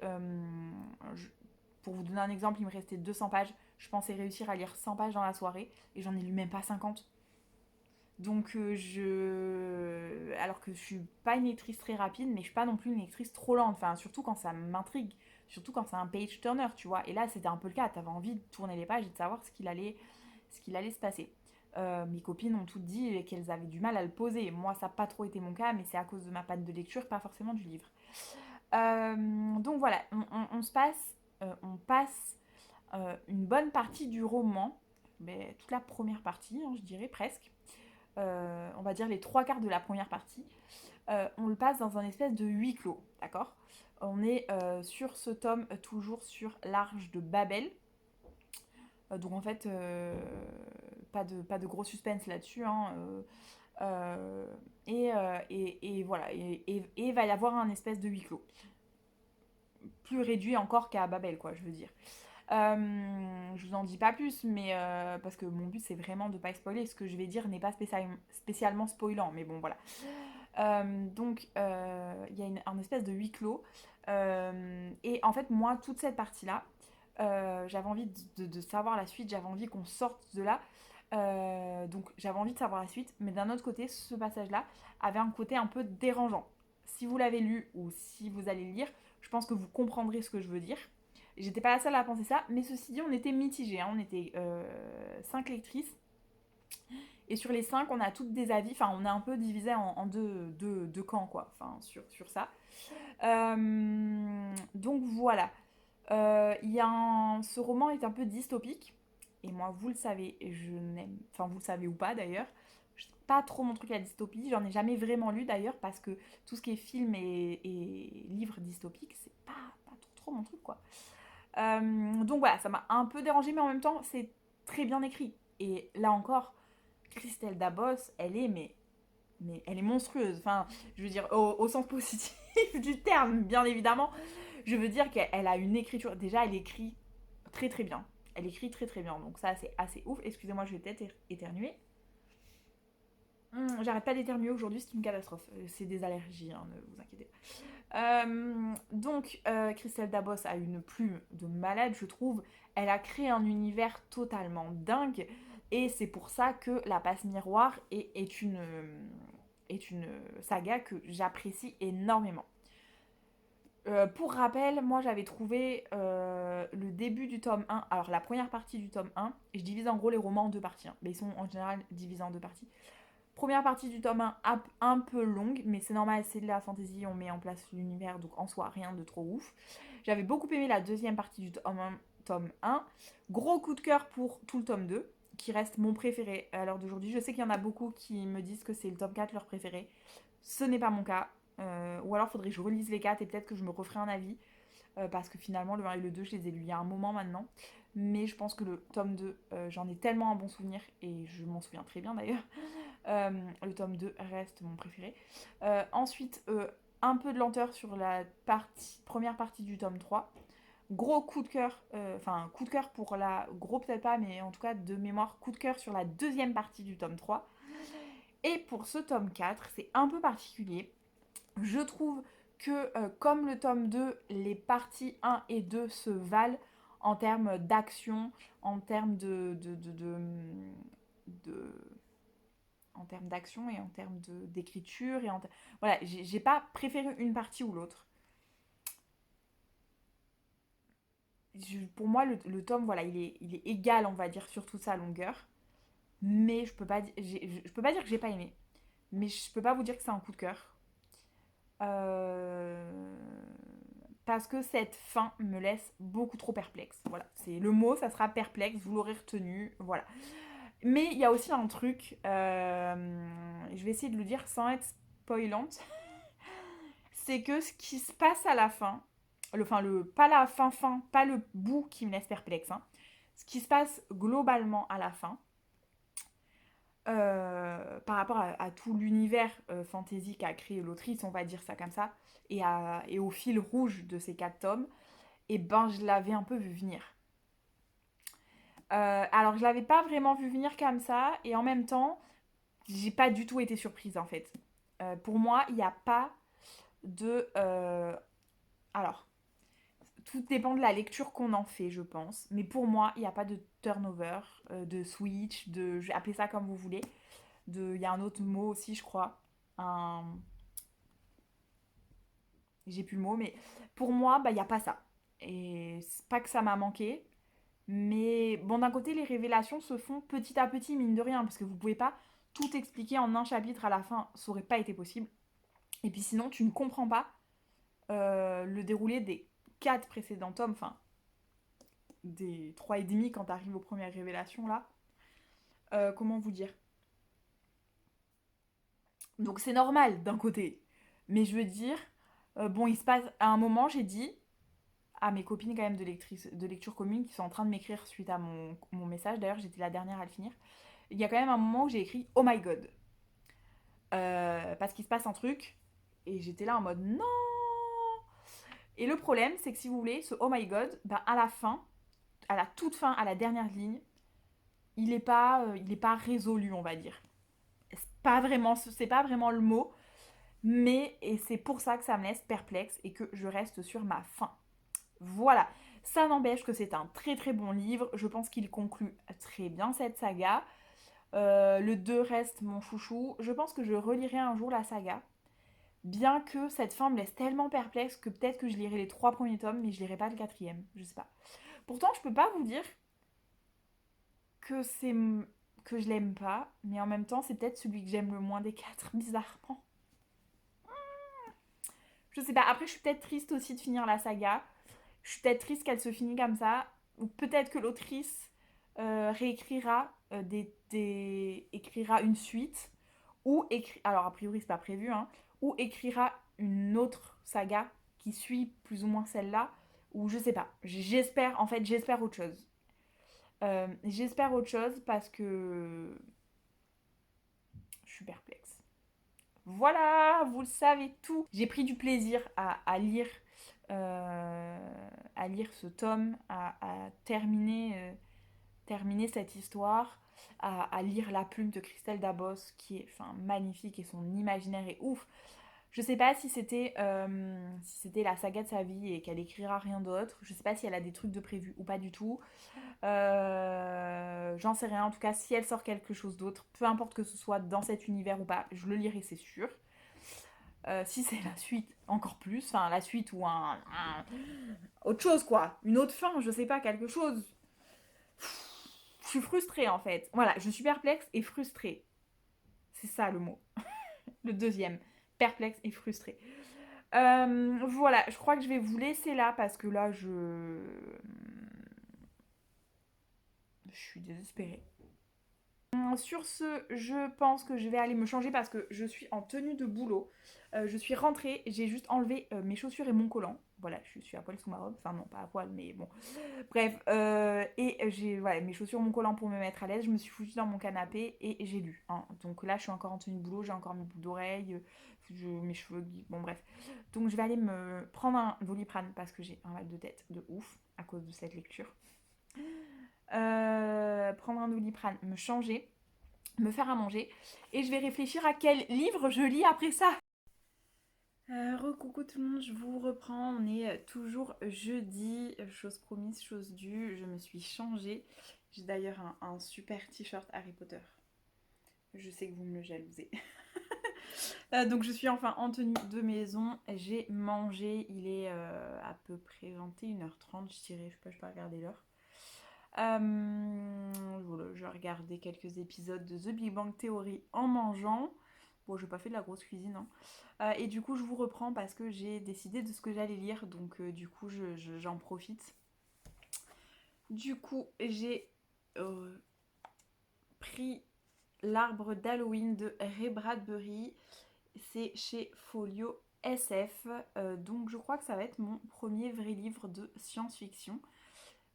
pour vous donner un exemple, il me restait 200 pages. Je pensais réussir à lire 100 pages dans la soirée et j'en ai lu même pas 50. Donc alors que je suis pas une lectrice très rapide, mais je suis pas non plus une lectrice trop lente. Enfin, surtout quand ça m'intrigue, surtout quand c'est un page turner, tu vois. Et là, c'était un peu le cas. T'avais envie de tourner les pages et de savoir ce qu'il allait se passer. Mes copines ont toutes dit qu'elles avaient du mal à le poser. Moi, ça n'a pas trop été mon cas, mais c'est à cause de ma panne de lecture, pas forcément du livre. Donc voilà, on passe une bonne partie du roman, mais toute la première partie, hein, je dirais presque. On va dire les 3 quarts de la première partie, on le passe dans un espèce de huis clos, d'accord? On est sur ce tome, toujours sur l'Arche de Babel. Donc en fait, pas de gros suspense là-dessus. Hein, et voilà, et il va y avoir un espèce de huis clos. Plus réduit encore qu'à Babel, quoi, je veux dire. Je vous en dis pas plus, mais parce que mon but c'est vraiment de pas spoiler. Ce que je vais dire n'est pas spécialement spoilant, mais bon voilà. Donc il y a un espèce de huis clos. Et en fait, moi, toute cette partie-là, j'avais envie de savoir la suite, j'avais envie qu'on sorte de là. Donc j'avais envie de savoir la suite, mais d'un autre côté, ce passage-là avait un côté un peu dérangeant. Si vous l'avez lu ou si vous allez le lire, je pense que vous comprendrez ce que je veux dire. J'étais pas la seule à penser ça, mais ceci dit, on était mitigés. Hein. On était 5 lectrices. Et sur les 5, on a toutes des avis. Enfin, on est un peu divisé en deux camps, quoi. Enfin, sur ça. Donc voilà. Ce roman est un peu dystopique. Et moi, vous le savez, je n'aime. Enfin, vous le savez ou pas d'ailleurs. C'est pas trop mon truc la dystopie. J'en ai jamais vraiment lu d'ailleurs parce que tout ce qui est film et livres dystopiques, c'est pas trop mon truc, quoi. Donc voilà, ça m'a un peu dérangé, mais en même temps, c'est très bien écrit. Et là encore, Christelle Dabos, mais elle est monstrueuse. Enfin, je veux dire, au sens positif du terme, bien évidemment. Je veux dire qu'elle a une écriture. Déjà, elle écrit très très bien. Elle écrit très très bien. Donc ça, c'est assez ouf. Excusez-moi, je vais peut-être éternuer. J'arrête pas d'éternuer aujourd'hui, c'est une catastrophe. C'est des allergies, hein, ne vous inquiétez pas. Donc, Christelle Dabos a une plume de malade, je trouve. Elle a créé un univers totalement dingue. Et c'est pour ça que La Passe Miroir est une saga que j'apprécie énormément. Pour rappel, moi j'avais trouvé le début du tome 1, alors la première partie du tome 1, et je divise en gros les romans en 2 parties, hein, mais ils sont en général divisés en 2 parties. Première partie du tome 1, un peu longue, mais c'est normal, c'est de la fantasy, on met en place l'univers, donc en soi, rien de trop ouf. J'avais beaucoup aimé la deuxième partie du tome 1. Gros coup de cœur pour tout le tome 2, qui reste mon préféré à l'heure d'aujourd'hui. Je sais qu'il y en a beaucoup qui me disent que c'est le tome 4 leur préféré. Ce n'est pas mon cas. Ou alors faudrait que je relise les 4 et peut-être que je me referai un avis. Parce que finalement, le 1 et le 2, je les ai lus il y a un moment maintenant. Mais je pense que le tome 2, j'en ai tellement un bon souvenir, et je m'en souviens très bien d'ailleurs. Le tome 2 reste mon préféré. Ensuite, un peu de lenteur sur la première partie du tome 3. Gros coup de cœur, enfin coup de cœur pour la... Gros peut-être pas, mais en tout cas de mémoire, coup de cœur sur la deuxième partie du tome 3. Et pour ce tome 4, c'est un peu particulier. Je trouve que comme le tome 2, les parties 1 et 2 se valent en termes d'action, en termes de en termes d'action et en termes d'écriture. Voilà, j'ai pas préféré une partie ou l'autre. Pour moi, le tome, voilà, il est égal, on va dire, sur toute sa longueur. Mais je peux pas dire que j'ai pas aimé. Mais je peux pas vous dire que c'est un coup de cœur. Euh, Parce que cette fin me laisse beaucoup trop perplexe. Voilà, c'est le mot, ça sera perplexe, vous l'aurez retenu. Voilà. Mais il y a aussi un truc, je vais essayer de le dire sans être spoilante, c'est que ce qui se passe à la fin, pas la fin, pas le bout qui me laisse perplexe, hein, ce qui se passe globalement à la fin, par rapport à tout l'univers fantasy qu'a créé l'autrice, on va dire ça comme ça, et au fil rouge de ces 4 tomes, et ben je l'avais un peu vu venir. Alors je l'avais pas vraiment vu venir comme ça, et en même temps, j'ai pas du tout été surprise en fait. Pour moi, il n'y a pas de... alors, tout dépend de la lecture qu'on en fait, je pense. Mais pour moi, il n'y a pas de turnover, de switch, je vais appeler ça comme vous voulez. Il y a un autre mot aussi, je crois. Un... J'ai plus le mot, mais pour moi, bah, il n'y a pas ça. Et c'est pas que ça m'a manqué. Mais bon, d'un côté, les révélations se font petit à petit, mine de rien, parce que vous pouvez pas tout expliquer en un chapitre à la fin, ça aurait pas été possible. Et puis sinon, tu ne comprends pas le déroulé des 4 précédents tomes, enfin des 3 et demi quand tu arrives aux premières révélations là. Comment vous dire? Donc c'est normal d'un côté. Mais je veux dire, bon, il se passe. À un moment, j'ai dit à mes copines quand même de lecture commune qui sont en train de m'écrire suite à mon message, d'ailleurs j'étais la dernière à le finir, il y a quand même un moment où j'ai écrit Oh my god. Parce qu'il se passe un truc, et j'étais là en mode non. Et le problème, c'est que si vous voulez, ce Oh my god, ben à la fin, à la toute fin, à la dernière ligne, il est pas résolu, on va dire. C'est pas vraiment le mot, mais et c'est pour ça que ça me laisse perplexe et que je reste sur ma faim. Voilà, ça n'empêche que c'est un très très bon livre. Je pense qu'il conclut très bien cette saga. Le 2 reste mon chouchou. Je pense que je relirai un jour la saga. Bien que cette fin me laisse tellement perplexe que peut-être que je lirai les 3 premiers tomes, mais je lirai pas le quatrième. Je sais pas. Pourtant, je peux pas vous dire que c'est que je l'aime pas, mais en même temps, c'est peut-être celui que j'aime le moins des 4, bizarrement. Je sais pas. Après, je suis peut-être triste aussi de finir la saga. Je suis peut-être triste qu'elle se finisse comme ça. Ou peut-être que l'autrice réécrira écrira une suite. Alors, a priori, c'est pas prévu, hein. Ou écrira une autre saga qui suit plus ou moins celle-là. Ou je sais pas. J'espère, en fait, j'espère autre chose. J'espère autre chose parce que je suis perplexe. Voilà, vous le savez tout. J'ai pris du plaisir à lire ce tome, à terminer cette histoire, à lire La Plume de Christelle Dabos, qui est enfin, magnifique et son imaginaire est ouf. Je sais pas si c'était la saga de sa vie et qu'elle écrira rien d'autre. Je sais pas si elle a des trucs de prévu ou pas du tout. J'en sais rien. En tout cas, si elle sort quelque chose d'autre, peu importe que ce soit dans cet univers ou pas, je le lirai, c'est sûr. Si c'est la suite, encore plus. Enfin, la suite ou autre chose, quoi. Une autre fin, je sais pas, quelque chose. Je suis frustrée, en fait. Voilà, je suis perplexe et frustrée. C'est ça le mot. Le deuxième. Perplexe et frustrée. Voilà, je crois que je vais vous laisser là parce que là, je suis désespérée. Sur ce, je pense que je vais aller me changer parce que je suis en tenue de boulot. Je suis rentrée, j'ai juste enlevé mes chaussures et mon collant. voilà, je suis à poil sous ma robe. Enfin, non, pas à poil, mais bon. Bref, et j'ai voilà, mes chaussures, mon collant pour me mettre à l'aise. Je me suis foutue dans mon canapé et j'ai lu, hein. Donc là, je suis encore en tenue de boulot, j'ai encore mes boucles d'oreilles, mes cheveux. Bon, bref. Donc je vais aller me prendre un Doliprane parce que j'ai un mal de tête de ouf à cause de cette lecture. Prendre un Doliprane, me changer, me faire à manger. Et je vais réfléchir à quel livre je lis après ça. Recoucou tout le monde, je vous reprends. On est toujours jeudi, chose promise, chose due. Je me suis changée. J'ai d'ailleurs un super t-shirt Harry Potter. Je sais que vous me le jalousez. Donc je suis enfin en tenue de maison. J'ai mangé, il est à peu près 21h30, je dirais. Je sais pas regarder l'heure. Voilà, je regardais quelques épisodes de The Big Bang Theory en mangeant. Bon, j'ai pas fait de la grosse cuisine, hein. Et du coup, je vous reprends parce que j'ai décidé de ce que j'allais lire, donc du coup, j'en profite. Du coup, j'ai pris L'arbre d'Halloween de Ray Bradbury. C'est chez Folio SF. Donc, je crois que ça va être mon premier vrai livre de science-fiction.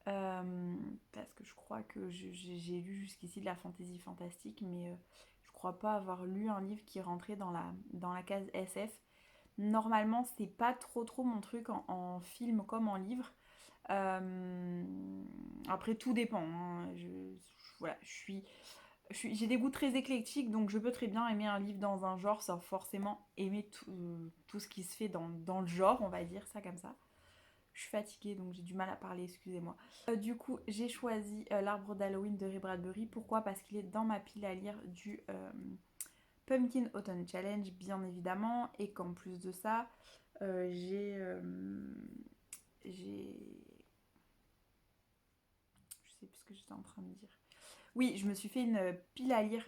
Parce que je crois que j'ai lu jusqu'ici de la fantasy fantastique, mais je crois pas avoir lu un livre qui rentrait dans la case SF. Normalement, c'est pas trop mon truc en film comme en livre. Euh, Après, tout dépend, hein. Voilà, j'ai des goûts très éclectiques, donc je peux très bien aimer un livre dans un genre sans forcément aimer tout ce qui se fait dans le genre, on va dire ça comme ça. Je suis fatiguée, donc j'ai du mal à parler, excusez-moi. Du coup, j'ai choisi L'arbre d'Halloween de Ray Bradbury. Pourquoi? Parce qu'il est dans ma pile à lire du Pumpkin Autumn Challenge, bien évidemment. Et qu'en plus de ça, j'ai... Je sais plus ce que j'étais en train de dire. Oui, je me suis fait une pile à lire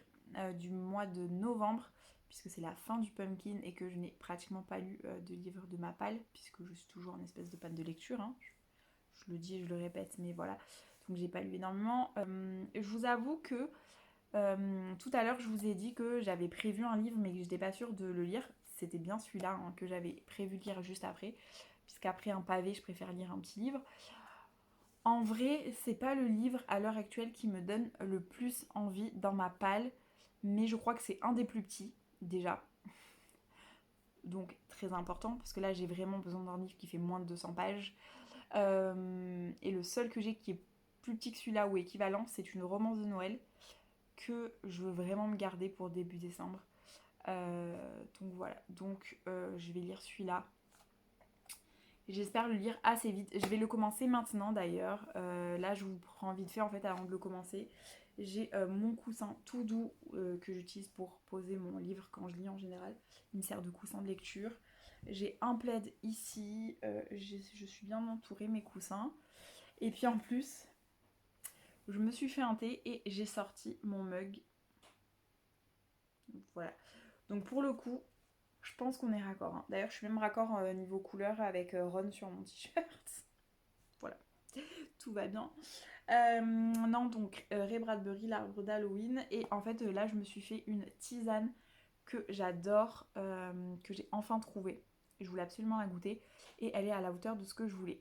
du mois de novembre, puisque c'est la fin du Pumpkin et que je n'ai pratiquement pas lu de livre de ma palle, puisque je suis toujours en espèce de panne de lecture, hein. Je le dis et je le répète, mais voilà. Donc j'ai pas lu énormément. Je vous avoue que tout à l'heure, je vous ai dit que j'avais prévu un livre, mais que j'étais pas sûre de le lire. C'était bien celui-là, hein, que j'avais prévu de lire juste après, puisqu'après un pavé, je préfère lire un petit livre. En vrai, c'est pas le livre à l'heure actuelle qui me donne le plus envie dans ma palle, mais je crois que c'est un des plus petits, déjà. Donc très important, parce que là j'ai vraiment besoin d'un livre qui fait moins de 200 pages. Et le seul que j'ai qui est plus petit que celui-là ou équivalent, c'est une romance de Noël que je veux vraiment me garder pour début décembre. Donc voilà, donc je vais lire celui-là. J'espère le lire assez vite. Je vais le commencer maintenant d'ailleurs. Là, je vous prends vite fait en fait avant de le commencer. J'ai mon coussin tout doux que j'utilise pour poser mon livre quand je lis en général. Il me sert de coussin de lecture. J'ai un plaid ici. Je suis bien entourée, mes coussins. Et puis en plus, je me suis fait un thé et j'ai sorti mon mug. Voilà. Donc pour le coup, je pense qu'on est raccord, hein. D'ailleurs, je suis même raccord niveau couleur avec Ron sur mon t-shirt. Voilà, tout va bien. Non, donc Ray Bradbury, L'arbre d'Halloween. Et en fait, là, je me suis fait une tisane que j'adore, que j'ai enfin trouvée. Je voulais absolument la goûter. Et elle est à la hauteur de ce que je voulais.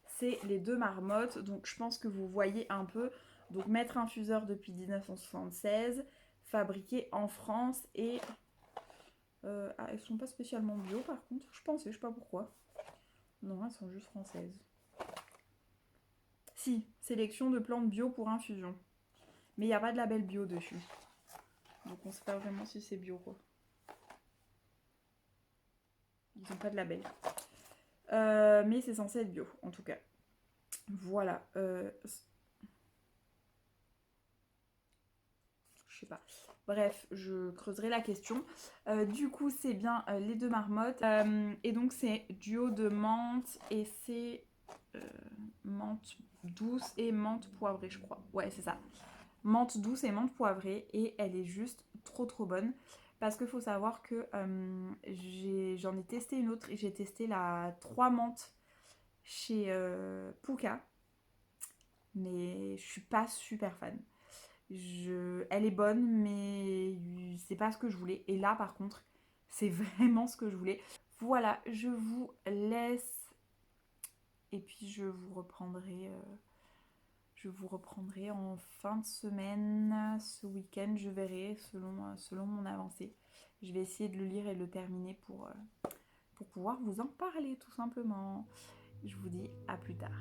C'est les deux marmottes. Donc, je pense que vous voyez un peu. Donc, maître infuseur depuis 1976. Fabriqué en France. Et elles sont pas spécialement bio par contre. Je pensais, je sais pas pourquoi. Non, elles sont juste françaises. Si, sélection de plantes bio pour infusion. Mais il n'y a pas de label bio dessus. Donc on sait pas vraiment si c'est bio quoi. Ils n'ont pas de label. Mais c'est censé être bio en tout cas. Voilà. Je sais pas. Bref, je creuserai la question. Du coup, c'est bien les deux marmottes. Et donc, c'est duo de menthe et c'est menthe douce et menthe poivrée, je crois. Ouais, c'est ça. Menthe douce et menthe poivrée. Et elle est juste trop bonne. Parce qu'il faut savoir que j'en ai testé une autre et j'ai testé la 3 menthes chez Puka. Mais je suis pas super fan. Elle est bonne, mais c'est pas ce que je voulais. Et là, par contre, c'est vraiment ce que je voulais. voilà, je vous laisse et puis je vous reprendrai en fin de semaine, ce week-end, je verrai selon mon avancée. Je vais essayer de le lire et le terminer pour pouvoir vous en parler tout simplement. Je vous dis à plus tard.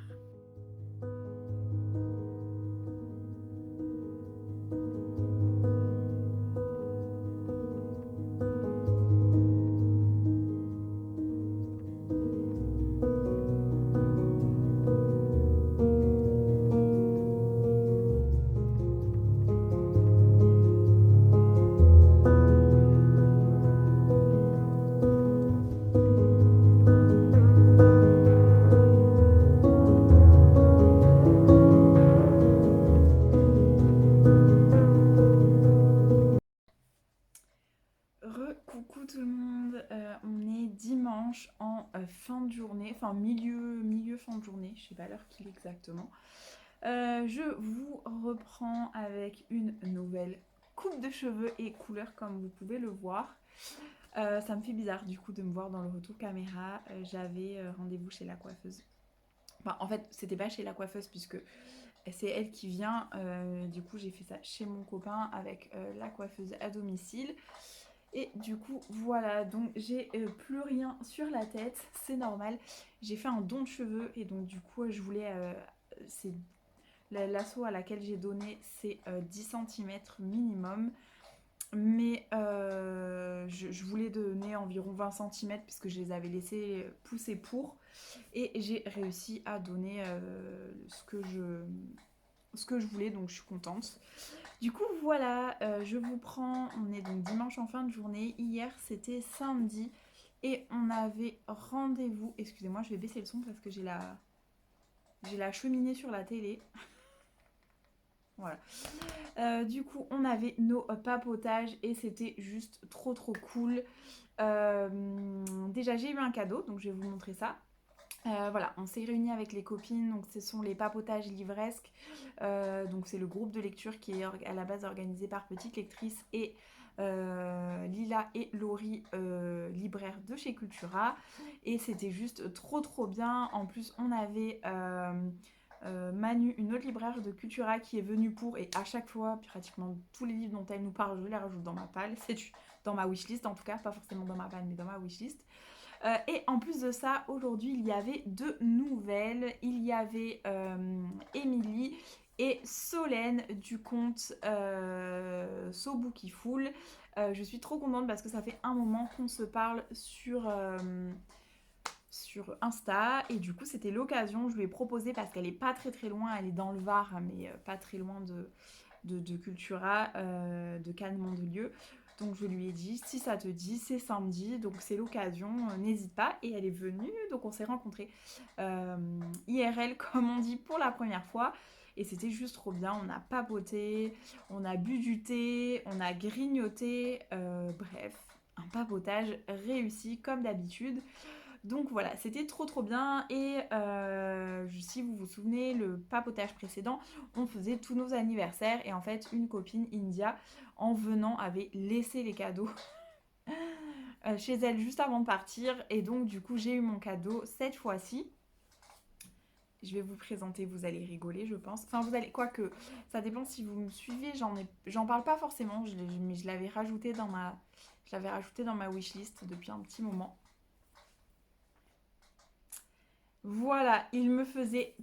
Coucou tout le monde, on est dimanche en fin de journée, enfin milieu fin de journée, je sais pas l'heure qu'il est exactement. Je vous reprends avec une nouvelle coupe de cheveux et couleur comme vous pouvez le voir. Ça me fait bizarre du coup de me voir dans le retour caméra. J'avais rendez-vous chez la coiffeuse. Enfin, en fait, c'était pas chez la coiffeuse puisque c'est elle qui vient. Du coup, j'ai fait ça chez mon copain avec la coiffeuse à domicile. Et du coup, voilà, donc j'ai plus rien sur la tête, c'est normal. J'ai fait un don de cheveux et donc du coup, je voulais... c'est l'asso à laquelle j'ai donné, c'est 10 cm minimum. Mais je voulais donner environ 20 cm puisque je les avais laissés pousser pour. Et j'ai réussi à donner ce que je voulais, donc je suis contente. Du coup, voilà, je vous prends, on est donc dimanche en fin de journée. Hier, c'était samedi et on avait rendez-vous. Excusez-moi, je vais baisser le son parce que j'ai la cheminée sur la télé. Voilà. Du coup, on avait nos papotages et c'était juste trop cool. Déjà, j'ai eu un cadeau, donc je vais vous montrer ça. Voilà, on s'est réunis avec les copines, donc ce sont les papotages livresques. Donc c'est le groupe de lecture qui est à la base organisé par Petite Lectrice et Lila et Laurie, libraires de chez Cultura. Et c'était juste trop bien. En plus, on avait Manu, une autre libraire de Cultura qui est venue pour, et à chaque fois, pratiquement tous les livres dont elle nous parle, je les rajoute dans ma palle. C'est dans ma wishlist en tout cas, pas forcément dans ma palle, mais dans ma wishlist. Et en plus de ça, aujourd'hui, il y avait 2 nouvelles. Il y avait Émilie et Solène du compte So Bookie Full. Je suis trop contente parce que ça fait un moment qu'on se parle sur Insta et du coup c'était l'occasion, je lui ai proposé parce qu'elle est pas très loin, elle est dans le Var mais pas très loin de Cultura, de Cannes-Mandelieu. Donc je lui ai dit, si ça te dit, c'est samedi, donc c'est l'occasion, n'hésite pas. Et elle est venue, donc on s'est rencontrés IRL, comme on dit, pour la première fois. Et c'était juste trop bien, on a papoté, on a bu du thé, on a grignoté, bref, un papotage réussi comme d'habitude. Donc voilà, c'était trop bien. Et si vous vous souvenez, le papotage précédent, on faisait tous nos anniversaires. Et en fait, une copine, India, en venant, avait laissé les cadeaux chez elle juste avant de partir. Et donc, du coup, j'ai eu mon cadeau cette fois-ci. Je vais vous présenter, vous allez rigoler, je pense. Enfin, vous allez, quoique, ça dépend si vous me suivez. J'en parle pas forcément, mais je l'avais rajouté dans ma wishlist depuis un petit moment. Voilà, il me faisait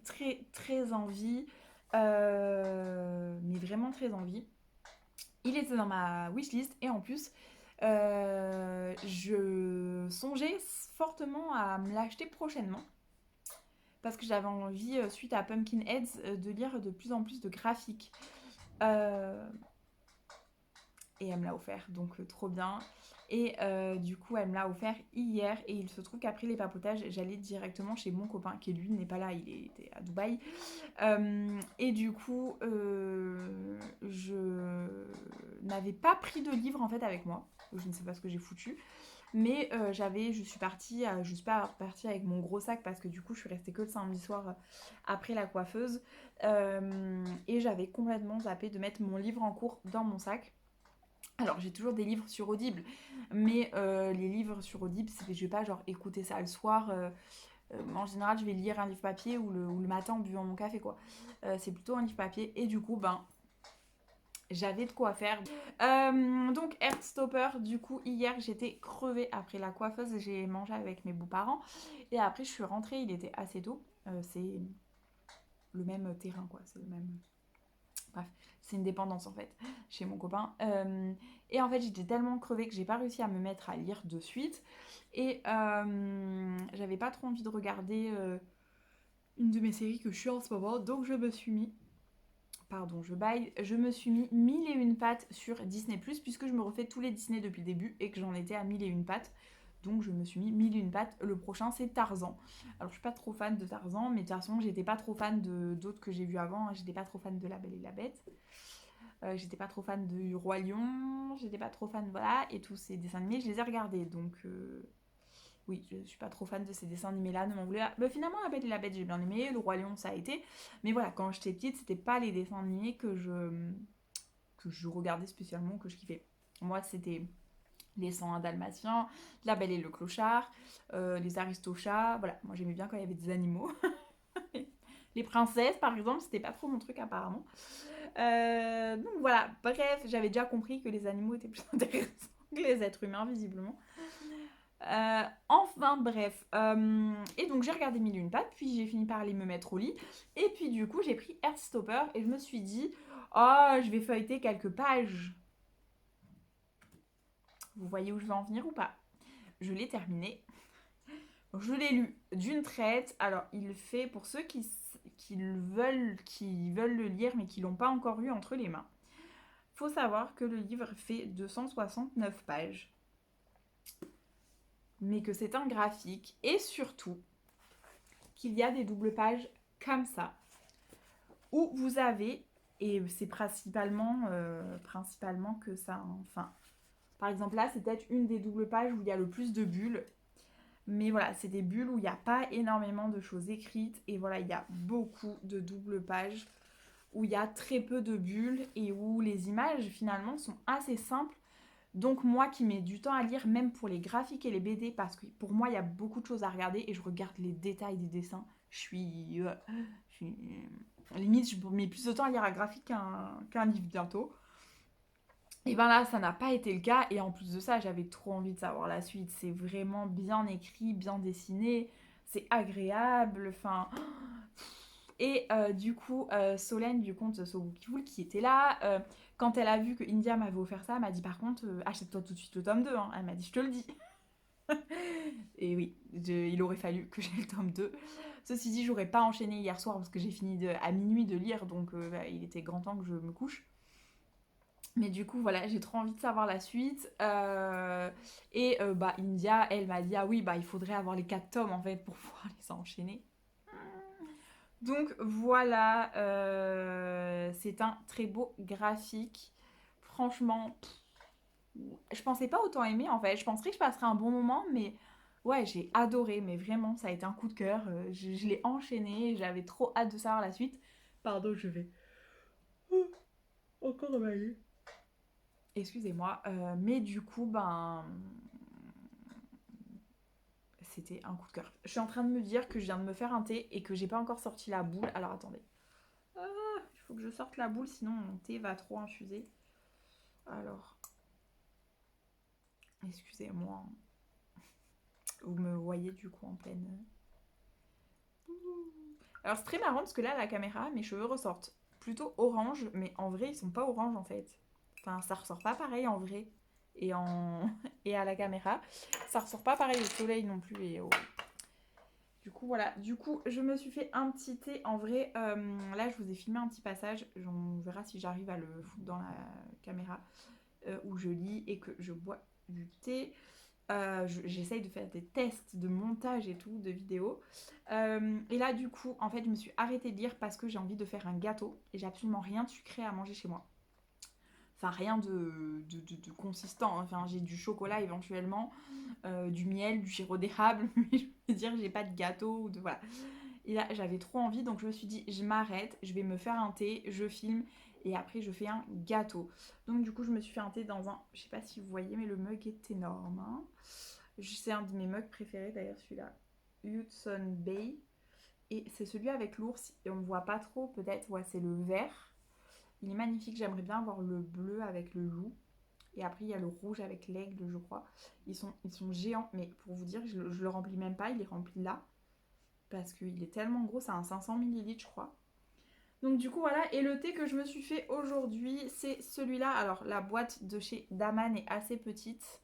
très envie, mais vraiment très envie. Il était dans ma wishlist et en plus, je songeais fortement à me l'acheter prochainement parce que j'avais envie, suite à Pumpkin Heads, de lire de plus en plus de graphiques. Et elle me l'a offert, donc trop bien. Et du coup, elle me l'a offert hier et il se trouve qu'après les papotages, j'allais directement chez mon copain qui lui n'est pas là, il était à Dubaï. Et du coup, je n'avais pas pris de livre en fait avec moi. Je ne sais pas ce que j'ai foutu. Mais je suis pas partie avec mon gros sac parce que du coup, je suis restée que le samedi soir après la coiffeuse. Et j'avais complètement zappé de mettre mon livre en cours dans mon sac. Alors j'ai toujours des livres sur Audible, mais les livres sur Audible, je vais pas genre écouter ça le soir. En général, je vais lire un livre papier ou le matin en buvant mon café, quoi. C'est plutôt un livre papier. Et du coup, ben, j'avais de quoi faire. Donc, Heartstopper, du coup, hier, j'étais crevée après la coiffeuse. J'ai mangé avec mes beaux-parents. Et après, je suis rentrée, il était assez tôt. C'est le même terrain, quoi. C'est le même... Bref, c'est une dépendance, en fait, chez mon copain. Et en fait, j'étais tellement crevée que j'ai pas réussi à me mettre à lire de suite. Et j'avais pas trop envie de regarder une de mes séries que je suis en ce moment. Donc, je me suis mis... Pardon, je baille. Je me suis mis 1001 pattes sur Disney+, puisque je me refais tous les Disney depuis le début et que j'en étais à 1001 pattes. Donc je me suis mis 1001 pattes. Le prochain, c'est Tarzan. Alors je suis pas trop fan de Tarzan, mais de toute façon, j'étais pas trop fan de d'autres que j'ai vus avant. J'étais pas trop fan de La Belle et la Bête. J'étais pas trop fan de Roi Lion. J'étais pas trop fan, voilà. Et tous ces dessins animés, je les ai regardés. Donc oui, je suis pas trop fan de ces dessins animés-là, ne m'en voulez pas. Mais finalement, La Belle et la Bête, j'ai bien aimé. Le Roi Lion, ça a été. Mais voilà, quand j'étais petite, c'était pas les dessins animés que je regardais spécialement, que je kiffais. Moi, c'était les 101 Dalmatiens, La Belle et le Clochard, les Aristochats. Voilà, moi j'aimais bien quand il y avait des animaux. Les princesses, par exemple, c'était pas trop mon truc apparemment. Donc voilà, bref, j'avais déjà compris que les animaux étaient plus intéressants que les êtres humains, visiblement. Enfin bref, et donc j'ai regardé Mille et une pattes, puis j'ai fini par aller me mettre au lit, et puis du coup j'ai pris Heartstopper et je me suis dit, oh je vais feuilleter quelques pages. Vous voyez où je vais en venir ou pas? Je l'ai terminé, je l'ai lu d'une traite. Alors il fait, pour ceux qui veulent le lire mais qui l'ont pas encore lu entre les mains, faut savoir que le livre fait 269 pages, mais que c'est un graphique, et surtout qu'il y a des doubles pages comme ça, où vous avez, et c'est principalement que ça, hein. Enfin, par exemple là, c'est peut-être une des doubles pages où il y a le plus de bulles, mais voilà, c'est des bulles où il n'y a pas énormément de choses écrites, et voilà, il y a beaucoup de doubles pages où il y a très peu de bulles, et où les images finalement sont assez simples. Donc moi qui mets du temps à lire, même pour les graphiques et les BD, parce que pour moi il y a beaucoup de choses à regarder et je regarde les détails des dessins, je suis limite je mets plus de temps à lire un graphique qu'un livre bientôt. Et ben là ça n'a pas été le cas, et en plus de ça j'avais trop envie de savoir la suite. C'est vraiment bien écrit, bien dessiné, c'est agréable, enfin... Et du coup, Solène du compte Sobukiful qui était là, quand elle a vu que India m'avait offert ça, elle m'a dit par contre, achète-toi tout de suite le tome 2, hein. Elle m'a dit, je te le dis. Et oui, il aurait fallu que j'ai le tome 2. Ceci dit, j'aurais pas enchaîné hier soir parce que j'ai fini à minuit de lire, donc il était grand temps que je me couche. Mais du coup, voilà, j'ai trop envie de savoir la suite. Bah, India, elle m'a dit, ah oui, bah il faudrait avoir les 4 tomes en fait pour pouvoir les enchaîner. Donc voilà, c'est un très beau graphique. Franchement, je pensais pas autant aimer en fait. Je penserais que je passerais un bon moment, mais ouais, j'ai adoré. Mais vraiment, ça a été un coup de cœur. Je l'ai enchaîné, j'avais trop hâte de savoir la suite. Pardon, je vais encore avaler. Excusez-moi, mais du coup, ben, c'était un coup de cœur. Je suis en train de me dire que je viens de me faire un thé et que j'ai pas encore sorti la boule. Alors attendez. Ah, il faut que je sorte la boule, sinon mon thé va trop infuser. Alors, excusez-moi. Vous me voyez du coup en pleine... Alors c'est très marrant parce que là, à la caméra, mes cheveux ressortent plutôt orange, mais en vrai, ils sont pas orange en fait. Enfin, ça ressort pas pareil en vrai. Et, et à la caméra, ça ressort pas pareil au soleil non plus. Du coup, voilà. Du coup, je me suis fait un petit thé. En vrai, là, je vous ai filmé un petit passage. On verra si j'arrive à le foutre dans la caméra. Où je lis et que je bois du thé. J'essaye de faire des tests de montage et tout, de vidéos. Et là, du coup, en fait, je me suis arrêtée de lire parce que j'ai envie de faire un gâteau. Et j'ai absolument rien de sucré à manger chez moi. Enfin, rien de consistant. Enfin, j'ai du chocolat éventuellement, du miel, du sirop d'érable. Mais je veux dire, j'ai pas de gâteau ou de... Voilà. Et là, j'avais trop envie, donc je me suis dit, je m'arrête, je vais me faire un thé, je filme Et après, je fais un gâteau. Donc du coup, je me suis fait un thé dans un... Je sais pas si vous voyez, mais le mug est énorme. Hein. C'est un de mes mugs préférés d'ailleurs, celui-là. Hudson Bay. Et c'est celui avec l'ours. Et on ne voit pas trop, peut-être. Ouais, c'est le vert. Il est magnifique. J'aimerais bien avoir le bleu avec le loup. Et après, il y a le rouge avec l'aigle, je crois. Ils sont géants. Mais pour vous dire, je le remplis même pas. Il est rempli là. Parce qu'il est tellement gros. C'est un 500 millilitres, je crois. Donc du coup voilà, et le thé que je me suis fait aujourd'hui, c'est celui-là. Alors la boîte de chez Daman est assez petite.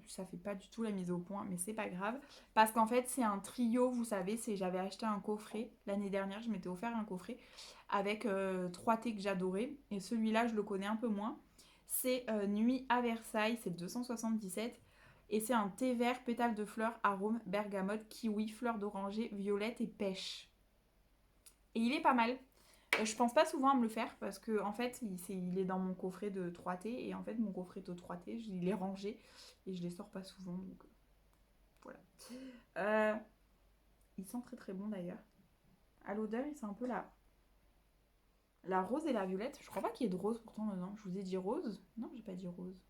Ça fait pas du tout la mise au point, mais c'est pas grave. Parce qu'en fait c'est un trio, vous savez, j'avais acheté un coffret. L'année dernière, je m'étais offert un coffret avec 3 thés que j'adorais. Et celui-là, je le connais un peu moins. C'est Nuit à Versailles, c'est 277. Et c'est un thé vert, pétales de fleurs, arôme, bergamote, kiwi, fleurs d'oranger, violette et pêche. Et il est pas mal. Je pense pas souvent à me le faire parce que en fait il est dans mon coffret de 3T et en fait mon coffret de 3T il est rangé et je les sors pas souvent donc voilà. Il sent très très bon d'ailleurs. À l'odeur il sent un peu la rose et la violette. Je crois pas qu'il y ait de rose pourtant dedans. Je vous ai dit rose? Non, j'ai pas dit rose.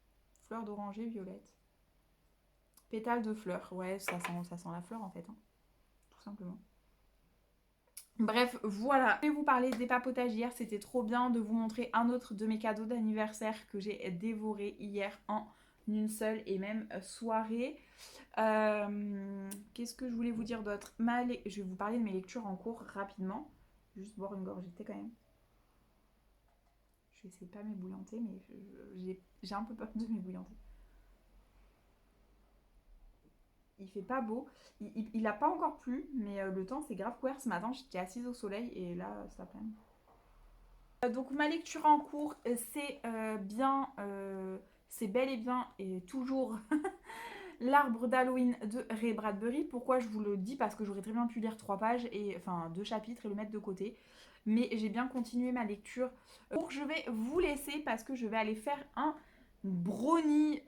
Fleur d'oranger, violette. Pétales de fleurs. Ouais, ça sent la fleur en fait. Hein. Tout simplement. Bref, voilà. Je vais vous parler des papotages hier. C'était trop bien de vous montrer un autre de mes cadeaux d'anniversaire que j'ai dévoré hier en une seule et même soirée. Qu'est-ce que je voulais vous dire d'autre? Je vais vous parler de mes lectures en cours rapidement. Juste boire une gorgée de thé quand même. Je vais essayer de pas m'ébouillanter, mais j'ai un peu peur de m'ébouillanter. Il fait pas beau. Il a pas encore plu, mais le temps c'est grave couvert. Ce matin, j'étais assise au soleil et là, ça plein. Donc ma lecture en cours, c'est c'est bel et bien et toujours L'arbre d'Halloween de Ray Bradbury. Pourquoi je vous le dis? Parce que j'aurais très bien pu lire 3 pages, enfin 2 chapitres et le mettre de côté. Mais j'ai bien continué ma lecture. Je vais vous laisser parce que je vais aller faire un brownie.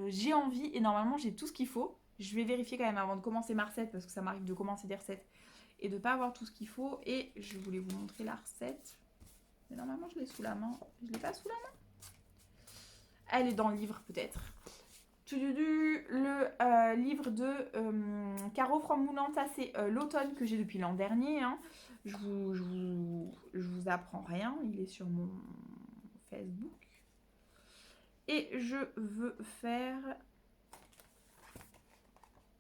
J'ai envie et normalement j'ai tout ce qu'il faut. Je vais vérifier quand même avant de commencer ma recette parce que ça m'arrive de commencer des recettes et de pas avoir tout ce qu'il faut. Et je voulais vous montrer la recette. Mais normalement je l'ai sous la main. Je l'ai pas sous la main? Elle est dans le livre peut-être. Le livre de Caro from Moulin, ça c'est l'automne que j'ai depuis l'an dernier. Hein. Je vous apprends rien, il est sur mon Facebook. Et je veux faire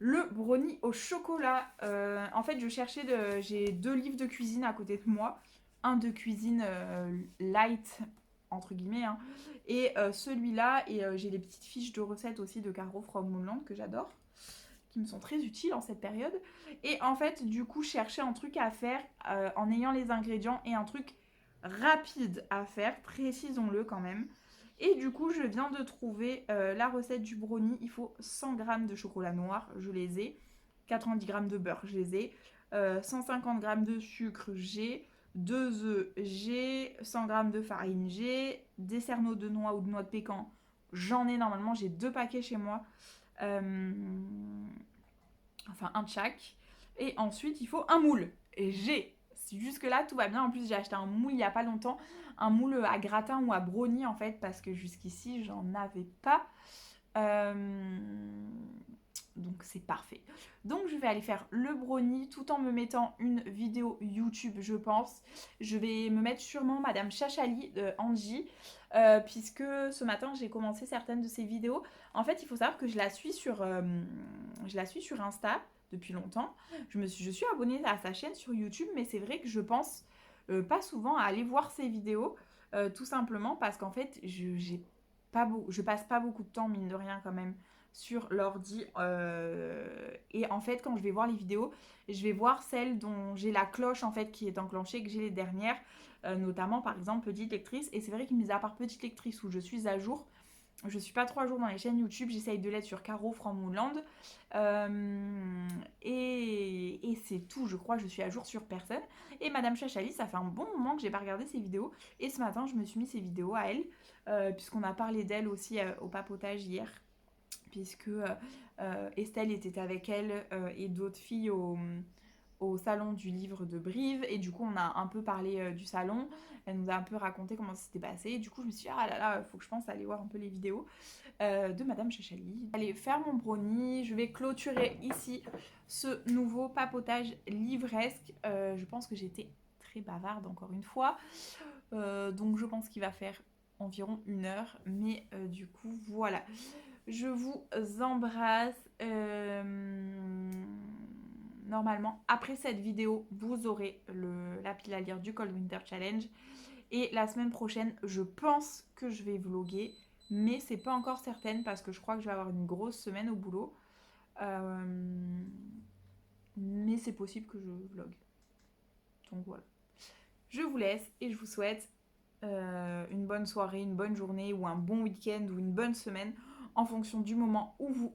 le brownie au chocolat. En fait, j'ai 2 livres de cuisine à côté de moi. Un de cuisine light, entre guillemets, hein, et celui-là, et j'ai les petites fiches de recettes aussi de Caro from Moonland que j'adore, qui me sont très utiles en cette période. Et en fait, du coup, chercher un truc à faire en ayant les ingrédients et un truc rapide à faire, précisons-le quand même. Et du coup, je viens de trouver la recette du brownie. Il faut 100 g de chocolat noir, je les ai. 90 g de beurre, je les ai. 150 g de sucre, j'ai. 2 œufs, j'ai. 100 g de farine, j'ai. Des cerneaux de noix ou de noix de pécan, j'en ai normalement. J'ai 2 paquets chez moi. Enfin, un de chaque. Et ensuite, il faut un moule. Et j'ai. Jusque-là, tout va bien. En plus, j'ai acheté un moule il n'y a pas longtemps. Un moule à gratin ou à brownie, en fait, parce que jusqu'ici, j'en avais pas. Donc, c'est parfait. Donc, je vais aller faire le brownie tout en me mettant une vidéo YouTube, je pense. Je vais me mettre sûrement Madame Chachali de Angie, puisque ce matin, j'ai commencé certaines de ses vidéos. En fait, il faut savoir que je la suis sur Insta depuis longtemps. Je suis abonnée à sa chaîne sur YouTube, mais c'est vrai que je pense pas souvent à aller voir ses vidéos, tout simplement parce qu'en fait, je passe pas beaucoup de temps, mine de rien, quand même, sur l'ordi. Et en fait, quand je vais voir les vidéos, je vais voir celles dont j'ai la cloche, en fait, qui est enclenchée, que j'ai les dernières, notamment, par exemple, Petite Lectrice. Et c'est vrai que, mis à part Petite Lectrice, où je suis à jour, je suis pas trop à jour dans les chaînes YouTube, j'essaye de l'être sur Caro from Moonland. Et c'est tout, je crois, je suis à jour sur personne. Et Madame Chachali, ça fait un bon moment que j'ai pas regardé ses vidéos. Et ce matin, je me suis mis ses vidéos à elle, puisqu'on a parlé d'elle aussi au papotage hier. Puisque Estelle était avec elle et d'autres filles au salon du livre de Brive et du coup on a un peu parlé du salon, elle nous a un peu raconté comment ça s'était passé et du coup je me suis dit ah là là, faut que je pense aller voir un peu les vidéos de Madame Chachali. Allez faire mon brownie, je vais clôturer ici ce nouveau papotage livresque. Je pense que j'étais très bavarde encore une fois, donc je pense qu'il va faire environ 1 heure, mais du coup voilà. Je vous embrasse. Normalement, après cette vidéo, vous aurez la pile à lire du Cold Winter Challenge. Et la semaine prochaine, je pense que je vais vlogger, mais c'est pas encore certaine parce que je crois que je vais avoir une grosse semaine au boulot. Mais c'est possible que je vlog. Donc voilà. Je vous laisse et je vous souhaite une bonne soirée, une bonne journée ou un bon week-end ou une bonne semaine en fonction du moment où vous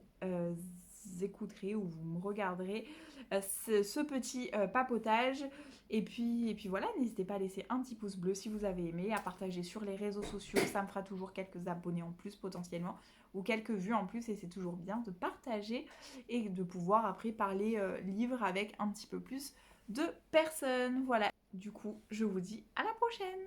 écouterez ou vous me regarderez ce petit papotage. Et puis voilà, n'hésitez pas à laisser un petit pouce bleu si vous avez aimé, à partager sur les réseaux sociaux, ça me fera toujours quelques abonnés en plus potentiellement ou quelques vues en plus et c'est toujours bien de partager et de pouvoir après parler livre avec un petit peu plus de personnes. Voilà, du coup je vous dis à la prochaine.